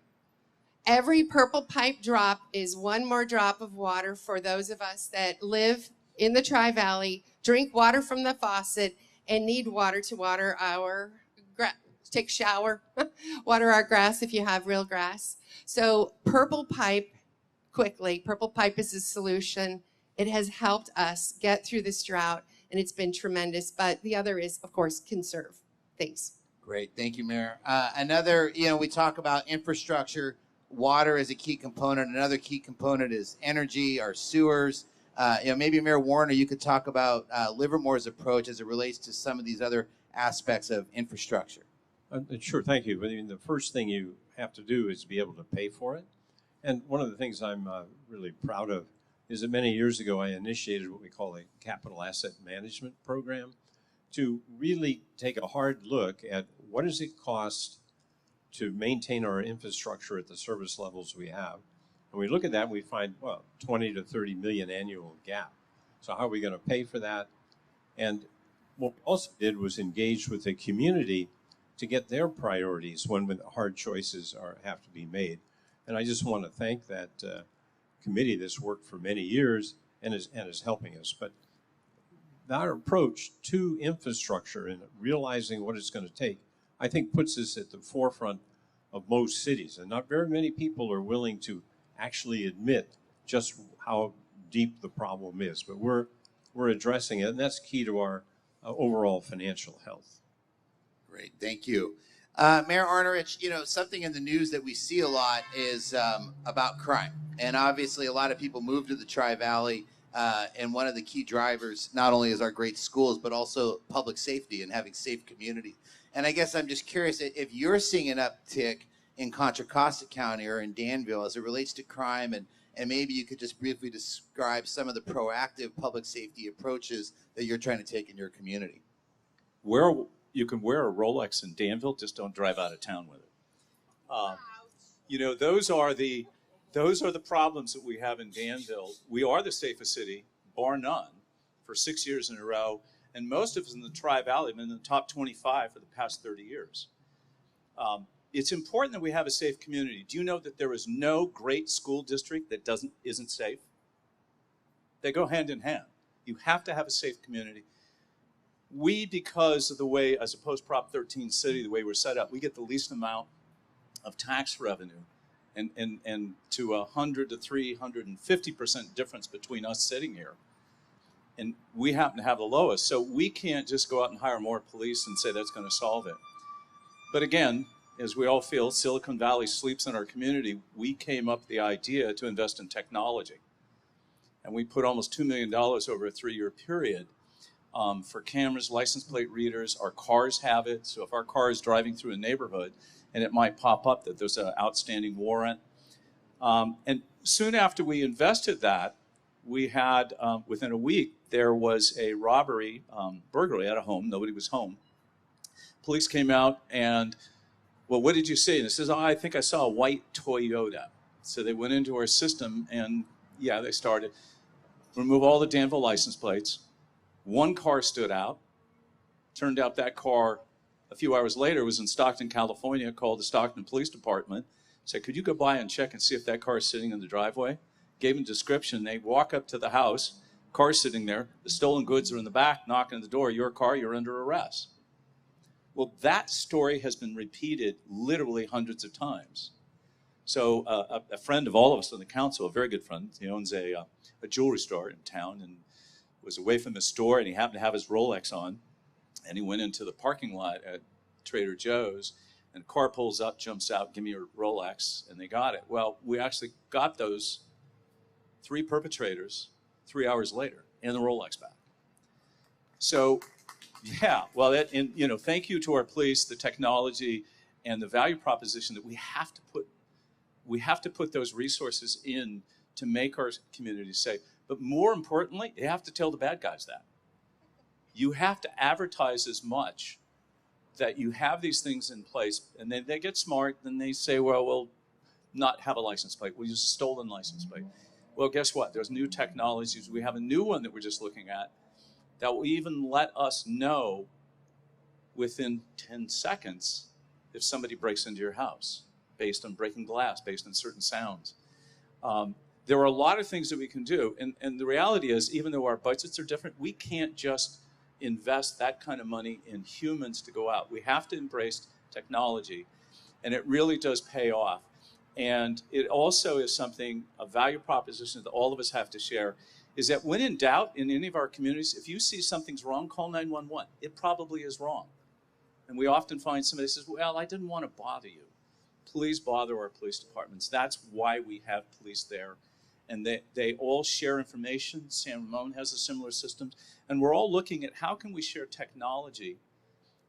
Every purple pipe drop is one more drop of water for those of us that live in the Tri-Valley, drink water from the faucet, and need water to water our grass, take a shower, water our grass if you have real grass. So purple pipe is a solution. It has helped us get through this drought, and it's been tremendous. But the other is, of course, conserve. Thanks. Great. Thank you, Mayor. Another, we talk about infrastructure. Water is a key component. Another key component is energy, our sewers. Maybe Mayor Warner, you could talk about Livermore's approach as it relates to some of these other aspects of infrastructure. Sure, thank you. I mean, the first thing you have to do is be able to pay for it. And one of the things I'm really proud of is that many years ago I initiated what we call a capital asset management program to really take a hard look at what does it cost to maintain our infrastructure at the service levels we have. And we look at that and we find, 20 to 30 million annual gap. So how are we going to pay for that? And what we also did was engage with the community to get their priorities when the hard choices have to be made. And I just want to thank that committee that's worked for many years and is helping us. But our approach to infrastructure and realizing what it's going to take, I think puts us at the forefront of most cities. And not very many people are willing to actually admit just how deep the problem is. But we're addressing it, and that's key to our overall financial health. Great, thank you. Mayor Arnerich, something in the news that we see a lot is about crime. And obviously a lot of people move to the Tri-Valley, and one of the key drivers not only is our great schools, but also public safety and having safe communities. And I guess I'm just curious if you're seeing an uptick in Contra Costa County or in Danville as it relates to crime, and maybe you could just briefly describe some of the proactive public safety approaches that you're trying to take in your community. Where you can wear a Rolex in Danville, just don't drive out of town with it. Those are the problems that we have in Danville. We are the safest city, bar none, for 6 years in a row. And most of us in the Tri-Valley have been in the top 25 for the past 30 years. It's important that we have a safe community. Do you know that there is no great school district that isn't safe? They go hand in hand. You have to have a safe community. We, because of the way, as a post-Prop 13 city, the way we're set up, we get the least amount of tax revenue, and to 100 to 350% difference between us sitting here. And we happen to have the lowest, so we can't just go out and hire more police and say that's going to solve it. But again, as we all feel, Silicon Valley sleeps in our community, we came up with the idea to invest in technology. And we put almost $2 million over a 3-year period for cameras, license plate readers. Our cars have it. So if our car is driving through a neighborhood and it might pop up that there's an outstanding warrant. And soon after we invested that, we had, within a week, there was a robbery, burglary at a home. Nobody was home. Police came out and, well, what did you see? And it says, oh, I think I saw a white Toyota. So they went into our system and, yeah, they started. Remove all the Danville license plates. One car stood out. Turned out that car, a few hours later, was in Stockton, California, called the Stockton Police Department. Said, could you go by and check and see if that car is sitting in the driveway? Gave them a description. They walk up to the house, car sitting there, the stolen goods are in the back, knocking on the door, your car, you're under arrest. Well, that story has been repeated literally hundreds of times. So a friend of all of us on the council, a very good friend, he owns a jewelry store in town and was away from the store, and he happened to have his Rolex on, and he went into the parking lot at Trader Joe's, and a car pulls up, jumps out, give me your Rolex, and they got it. Well, we actually got those 3 perpetrators 3 hours later and the Rolex back. So, yeah, well, thank you to our police, the technology, and the value proposition that we have to put those resources in to make our community safe. But more importantly, you have to tell the bad guys that. You have to advertise as much that you have these things in place, and then they get smart, and they say, well, we'll not have a license plate. We'll use a stolen license plate. Well, guess what? There's new technologies. We have a new one that we're just looking at that will even let us know within 10 seconds if somebody breaks into your house based on breaking glass, based on certain sounds. There are a lot of things that we can do. And the reality is, even though our budgets are different, we can't just invest that kind of money in humans to go out. We have to embrace technology, and it really does pay off. And it also is something, a value proposition that all of us have to share, is that when in doubt in any of our communities, if you see something's wrong, call 911. It probably is wrong. And we often find somebody says, well, I didn't want to bother you. Please bother our police departments. That's why we have police there. And they all share information. San Ramon has a similar system. And we're all looking at how can we share technology.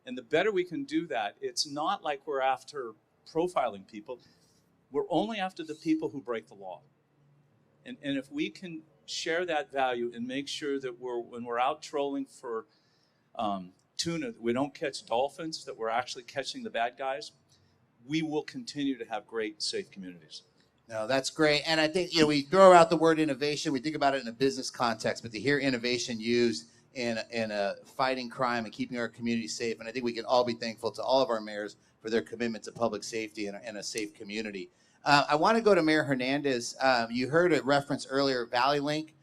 And the better we can do that, it's not like we're after profiling people. We're only after the people who break the law. And if we can share that value and make sure that when we're out trolling for tuna, we don't catch dolphins, that we're actually catching the bad guys, we will continue to have great, safe communities. No, that's great. And I think, we throw out the word innovation. We think about it in a business context, but to hear innovation used in fighting crime and keeping our community safe, and I think we can all be thankful to all of our mayors for their commitment to public safety and a safe community. I want to go to Mayor Hernandez. You heard a reference earlier, Valley Link.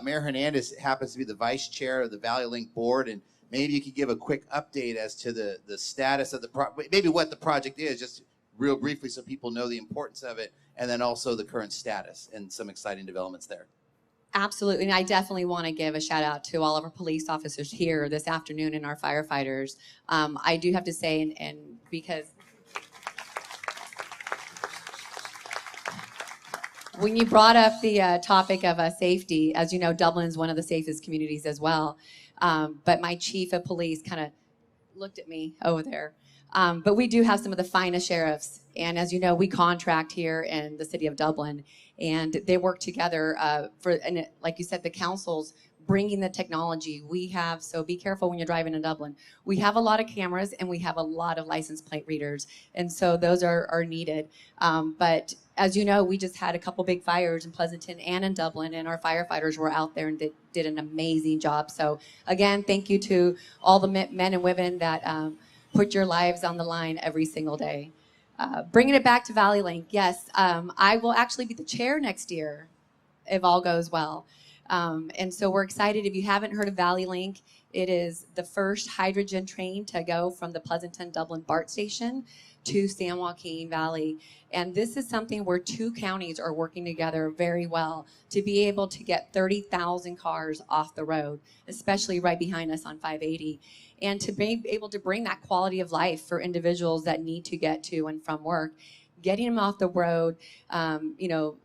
Mayor Hernandez happens to be the vice chair of the Valley Link board, and maybe you could give a quick update as to the status of maybe what the project is, just real briefly so people know the importance of it, and then also the current status and some exciting developments there. Absolutely, and I definitely want to give a shout out to all of our police officers here this afternoon and our firefighters. I do have to say, and because when you brought up the topic of safety, as you know, Dublin is one of the safest communities as well. But my chief of police kind of looked at me over there. But we do have some of the finest sheriffs. And as you know, we contract here in the city of Dublin. And they work together and like you said, the councils bringing the technology we have. So be careful when you're driving in Dublin. We have a lot of cameras and we have a lot of license plate readers. And so those are needed. But as you know, we just had a couple big fires in Pleasanton and in Dublin, and our firefighters were out there and did an amazing job. So again, thank you to all the men and women that put your lives on the line every single day. Bringing it back to Valley Link, yes, I will actually be the chair next year if all goes well. And so we're excited. If you haven't heard of Valley Link, it is the first hydrogen train to go from the Pleasanton Dublin BART station to San Joaquin Valley. And this is something where two counties are working together very well to be able to get 30,000 cars off the road, especially right behind us on 580. And to be able to bring that quality of life for individuals that need to get to and from work, getting them off the road,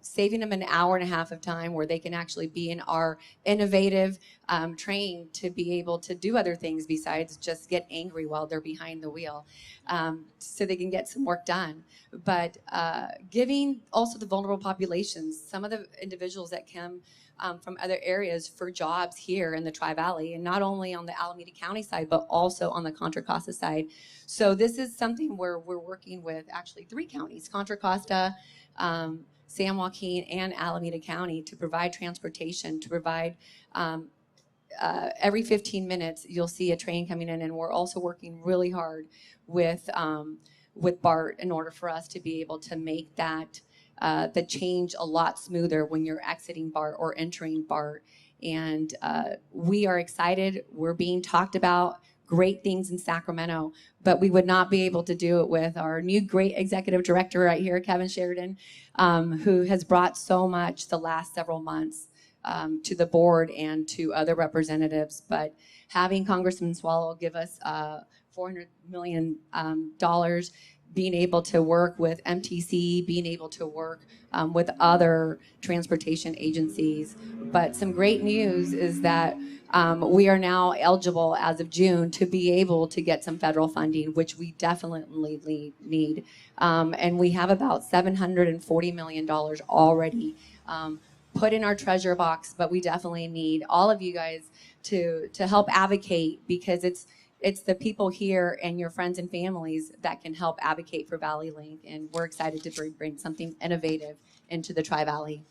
saving them an hour and a half of time where they can actually be in our innovative train to be able to do other things besides just get angry while they're behind the wheel, so they can get some work done. But giving also the vulnerable populations, some of the individuals that come from other areas for jobs here in the Tri-Valley, and not only on the Alameda County side, but also on the Contra Costa side. So this is something where we're working with actually 3 counties, Contra Costa, San Joaquin, and Alameda County, to provide transportation, to provide every 15 minutes you'll see a train coming in. And we're also working really hard with BART in order for us to be able to make that the change a lot smoother when you're exiting BART or entering BART. And we are excited. We're being talked about great things in Sacramento, but we would not be able to do it with our new great executive director right here, Kevin Sheridan, who has brought so much the last several months to the board and to other representatives. But having Congressman Swallow give us $400 million, being able to work with MTC, being able to work with other transportation agencies. But some great news is that we are now eligible as of June to be able to get some federal funding, which we definitely need. And we have about $740 million already put in our treasure box, but we definitely need all of you guys to help advocate, because it's the people here and your friends and families that can help advocate for Valley Link. And we're excited to bring something innovative into the Tri-Valley.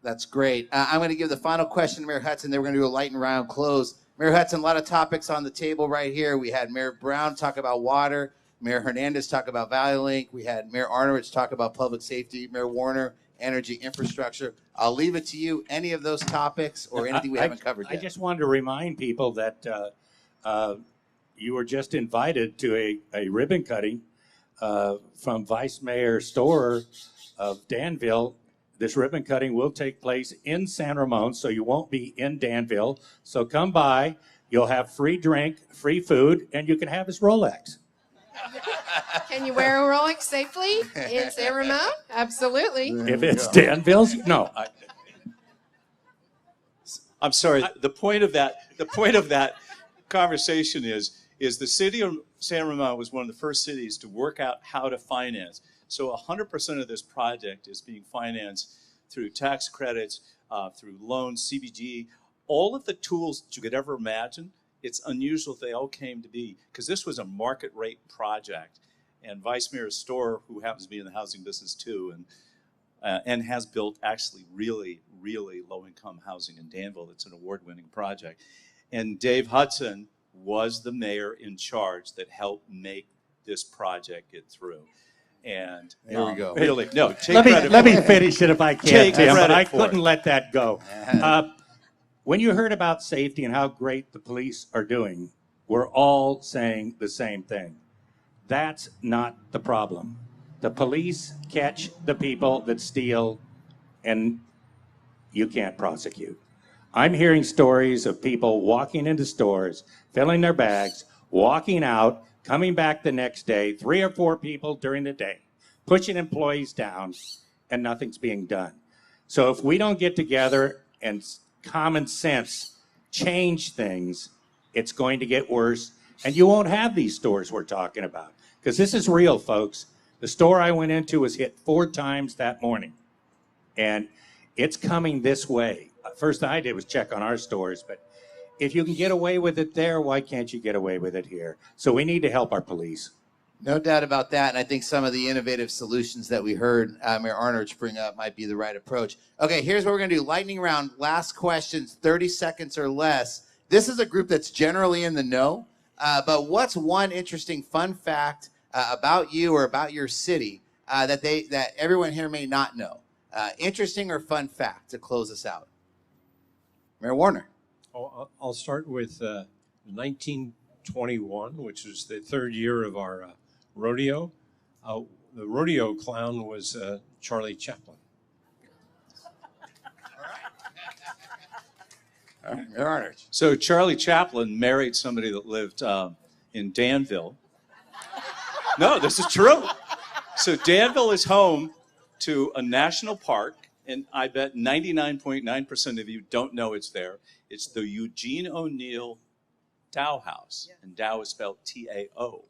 That's great. I'm going to give the final question to Mayor Hudson. Then we're going to do a lightning round close. Mayor Hudson, a lot of topics on the table right here. We had Mayor Brown talk about water. Mayor Hernandez talk about Valley Link. We had Mayor Arnovich talk about public safety. Mayor Warner, energy infrastructure. I'll leave it to you. Any of those topics or anything we haven't covered yet? I just wanted to remind people that you were just invited to a ribbon cutting from Vice Mayor Storer of Danville. This ribbon cutting will take place in San Ramon, so you won't be in Danville. So come by. You'll have free drink, free food, and you can have his Rolex. Can you wear a Rolex safely in San Ramon? Absolutely. If it's Danville's, no. I'm sorry. The point of that conversation is the city of San Ramon was one of the first cities to work out how to finance. So 100% of this project is being financed through tax credits, through loans, CBG, all of the tools that you could ever imagine. It's unusual they all came to be, because this was a market rate project. And Vice Mayor Storer, who happens to be in the housing business too, and has built actually really, really low-income housing in Danville. It's an award-winning project. And Dave Hudson was the mayor in charge that helped make this project get through. And There we go. Really, no, take Let credit me for it. finish it if I can, Take Tim, but credit I for couldn't it. let that go. When you heard about safety and how great the police are doing, we're all saying the same thing. That's not the problem. The police catch the people that steal, and you can't prosecute. I'm hearing stories of people walking into stores, filling their bags, walking out, coming back the next day, 3 or 4 people during the day, pushing employees down, and nothing's being done. So if we don't get together and common sense change things, it's going to get worse, and you won't have these stores we're talking about. Because this is real, folks. The store I went into was hit 4 times that morning, and it's coming this way. First thing I did was check on our stores, but if you can get away with it there, why can't you get away with it here? So we need to help our police. No doubt about that, and I think some of the innovative solutions that we heard Mayor Arnovich bring up might be the right approach. Okay, here's what we're going to do. Lightning round, last questions, 30 seconds or less. This is a group that's generally in the know, but what's one interesting fun fact about you or about your city that everyone here may not know? Interesting or fun fact to close us out? Mayor Warner. I'll start with 1921, which is the 3rd year of our rodeo. The rodeo clown was Charlie Chaplin. All right, Mayor Arnott. So Charlie Chaplin married somebody that lived in Danville. No, this is true. So Danville is home to a national park, and I bet 99.9% of you don't know it's there. It's the Eugene O'Neill Dow House, and Dow is spelled T-A-O.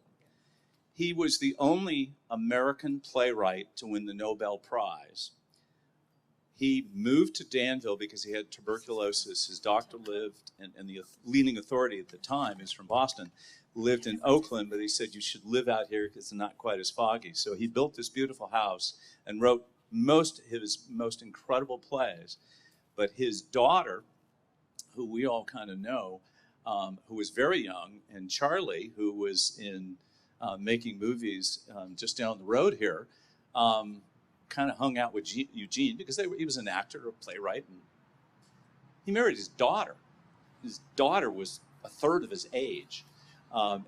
He was the only American playwright to win the Nobel Prize. He moved to Danville because he had tuberculosis. His doctor lived, and the leading authority at the time, who's from Boston, lived in Oakland, but he said, you should live out here because it's not quite as foggy. So he built this beautiful house and wrote most of his most incredible plays. But his daughter, who we all kind of know, who was very young, and Charlie, who was in making movies just down the road here, kind of hung out with Eugene because he was an actor, a playwright, and he married his daughter. His daughter was a third of his age.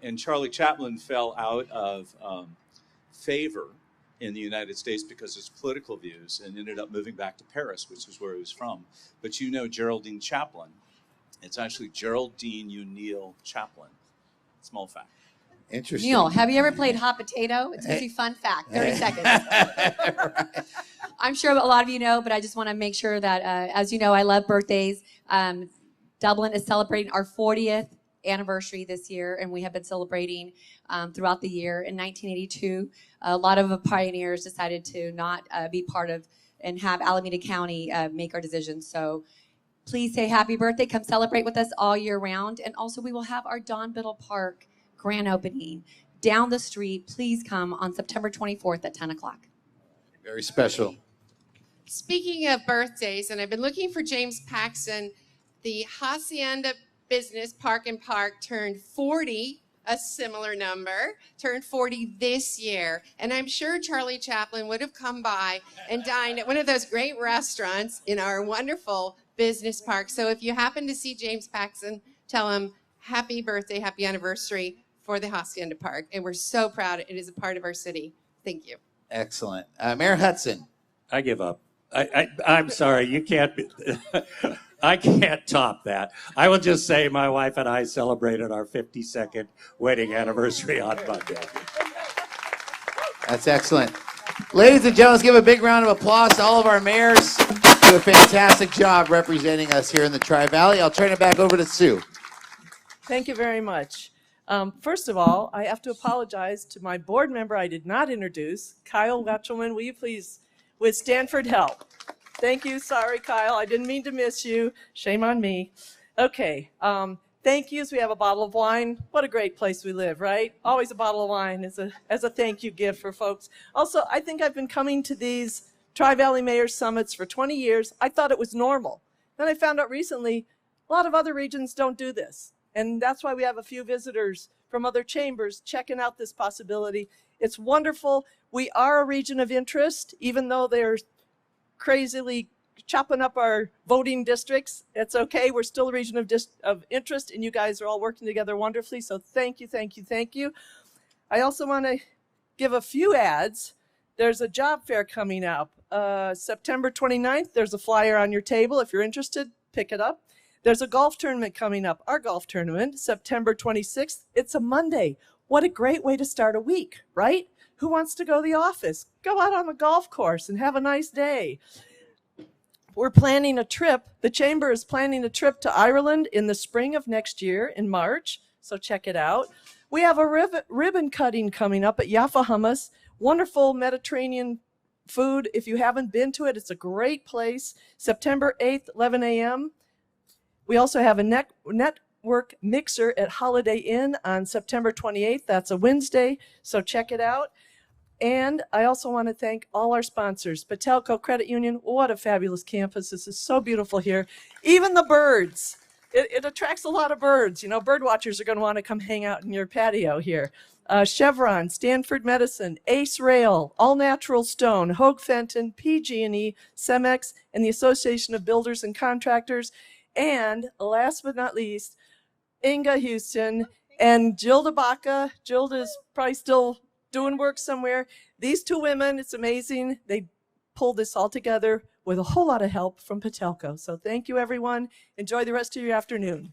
And Charlie Chaplin fell out of favor in the United States because of his political views and ended up moving back to Paris, which is where he was from. But you know Geraldine Chaplin. It's actually Geraldine O'Neill Chaplin. Small fact. Interesting. Neil, have you ever played hot potato? It's a fun fact. 30 seconds. Right. I'm sure a lot of you know, but I just want to make sure that, as you know, I love birthdays. Dublin is celebrating our 40th anniversary this year, and we have been celebrating throughout the year. In 1982, a lot of pioneers decided to not be part of and have Alameda County make our decisions. So please say happy birthday. Come celebrate with us all year round. And also we will have our Don Biddle Park grand opening down the street. Please come on September 24th at 10 o'clock. Very special. Speaking of birthdays, and I've been looking for James Paxson, the Hacienda Business Park and Park turned 40, a similar number, turned 40 this year. And I'm sure Charlie Chaplin would have come by and dined at one of those great restaurants in our wonderful business park. So if you happen to see James Paxson, tell him happy birthday, happy anniversary for the Hacienda Park. And we're so proud it is a part of our city. Thank you. Excellent. Mayor Hudson. I give up. I'm sorry, you can't be, I can't top that. I will just say my wife and I celebrated our 52nd wedding anniversary on Monday. That's excellent. Ladies and gentlemen, let's give a big round of applause to all of our mayors who do a fantastic job representing us here in the Tri-Valley. I'll turn it back over to Sue. Thank you very much. First of all, I have to apologize to my board member I did not introduce, Kyle Wetchelman. Will you please, with Stanford Help. Thank you. Sorry, Kyle. I didn't mean to miss you. Shame on me. Okay. Thank yous. We have a bottle of wine. What a great place we live, right? Always a bottle of wine as a thank you gift for folks. Also, I think I've been coming to these Tri-Valley Mayor Summits for 20 years. I thought it was normal. Then I found out recently a lot of other regions don't do this. And that's why we have a few visitors from other chambers checking out this possibility. It's wonderful. We are a region of interest, even though they're crazily chopping up our voting districts. It's okay. We're still a region of interest, and you guys are all working together wonderfully. So thank you, thank you, thank you. I also want to give a few ads. There's a job fair coming up. September 29th, there's a flyer on your table. If you're interested, pick it up. There's a golf tournament coming up, our golf tournament, September 26th. It's a Monday. What a great way to start a week, right? Who wants to go to the office? Go out on the golf course and have a nice day. We're planning a trip. The Chamber is planning a trip to Ireland in the spring of next year, in March, so check it out. We have a ribbon cutting coming up at Jaffa Hummus. Wonderful Mediterranean food. If you haven't been to it, it's a great place. September 8th, 11 a.m. We also have a network mixer at Holiday Inn on September 28th. That's a Wednesday, so check it out. And I also want to thank all our sponsors. Patelco Credit Union, what a fabulous campus. This is so beautiful here. Even the birds. It attracts a lot of birds. You know, bird watchers are going to want to come hang out in your patio here. Chevron, Stanford Medicine, Ace Rail, All Natural Stone, Hoag Fenton, PG&E, Cemex, and the Association of Builders and Contractors. And last but not least, Inga Houston and Gilda Baca. Gilda's probably still doing work somewhere. These two women, it's amazing. They pulled this all together with a whole lot of help from Patelco. So thank you, everyone. Enjoy the rest of your afternoon.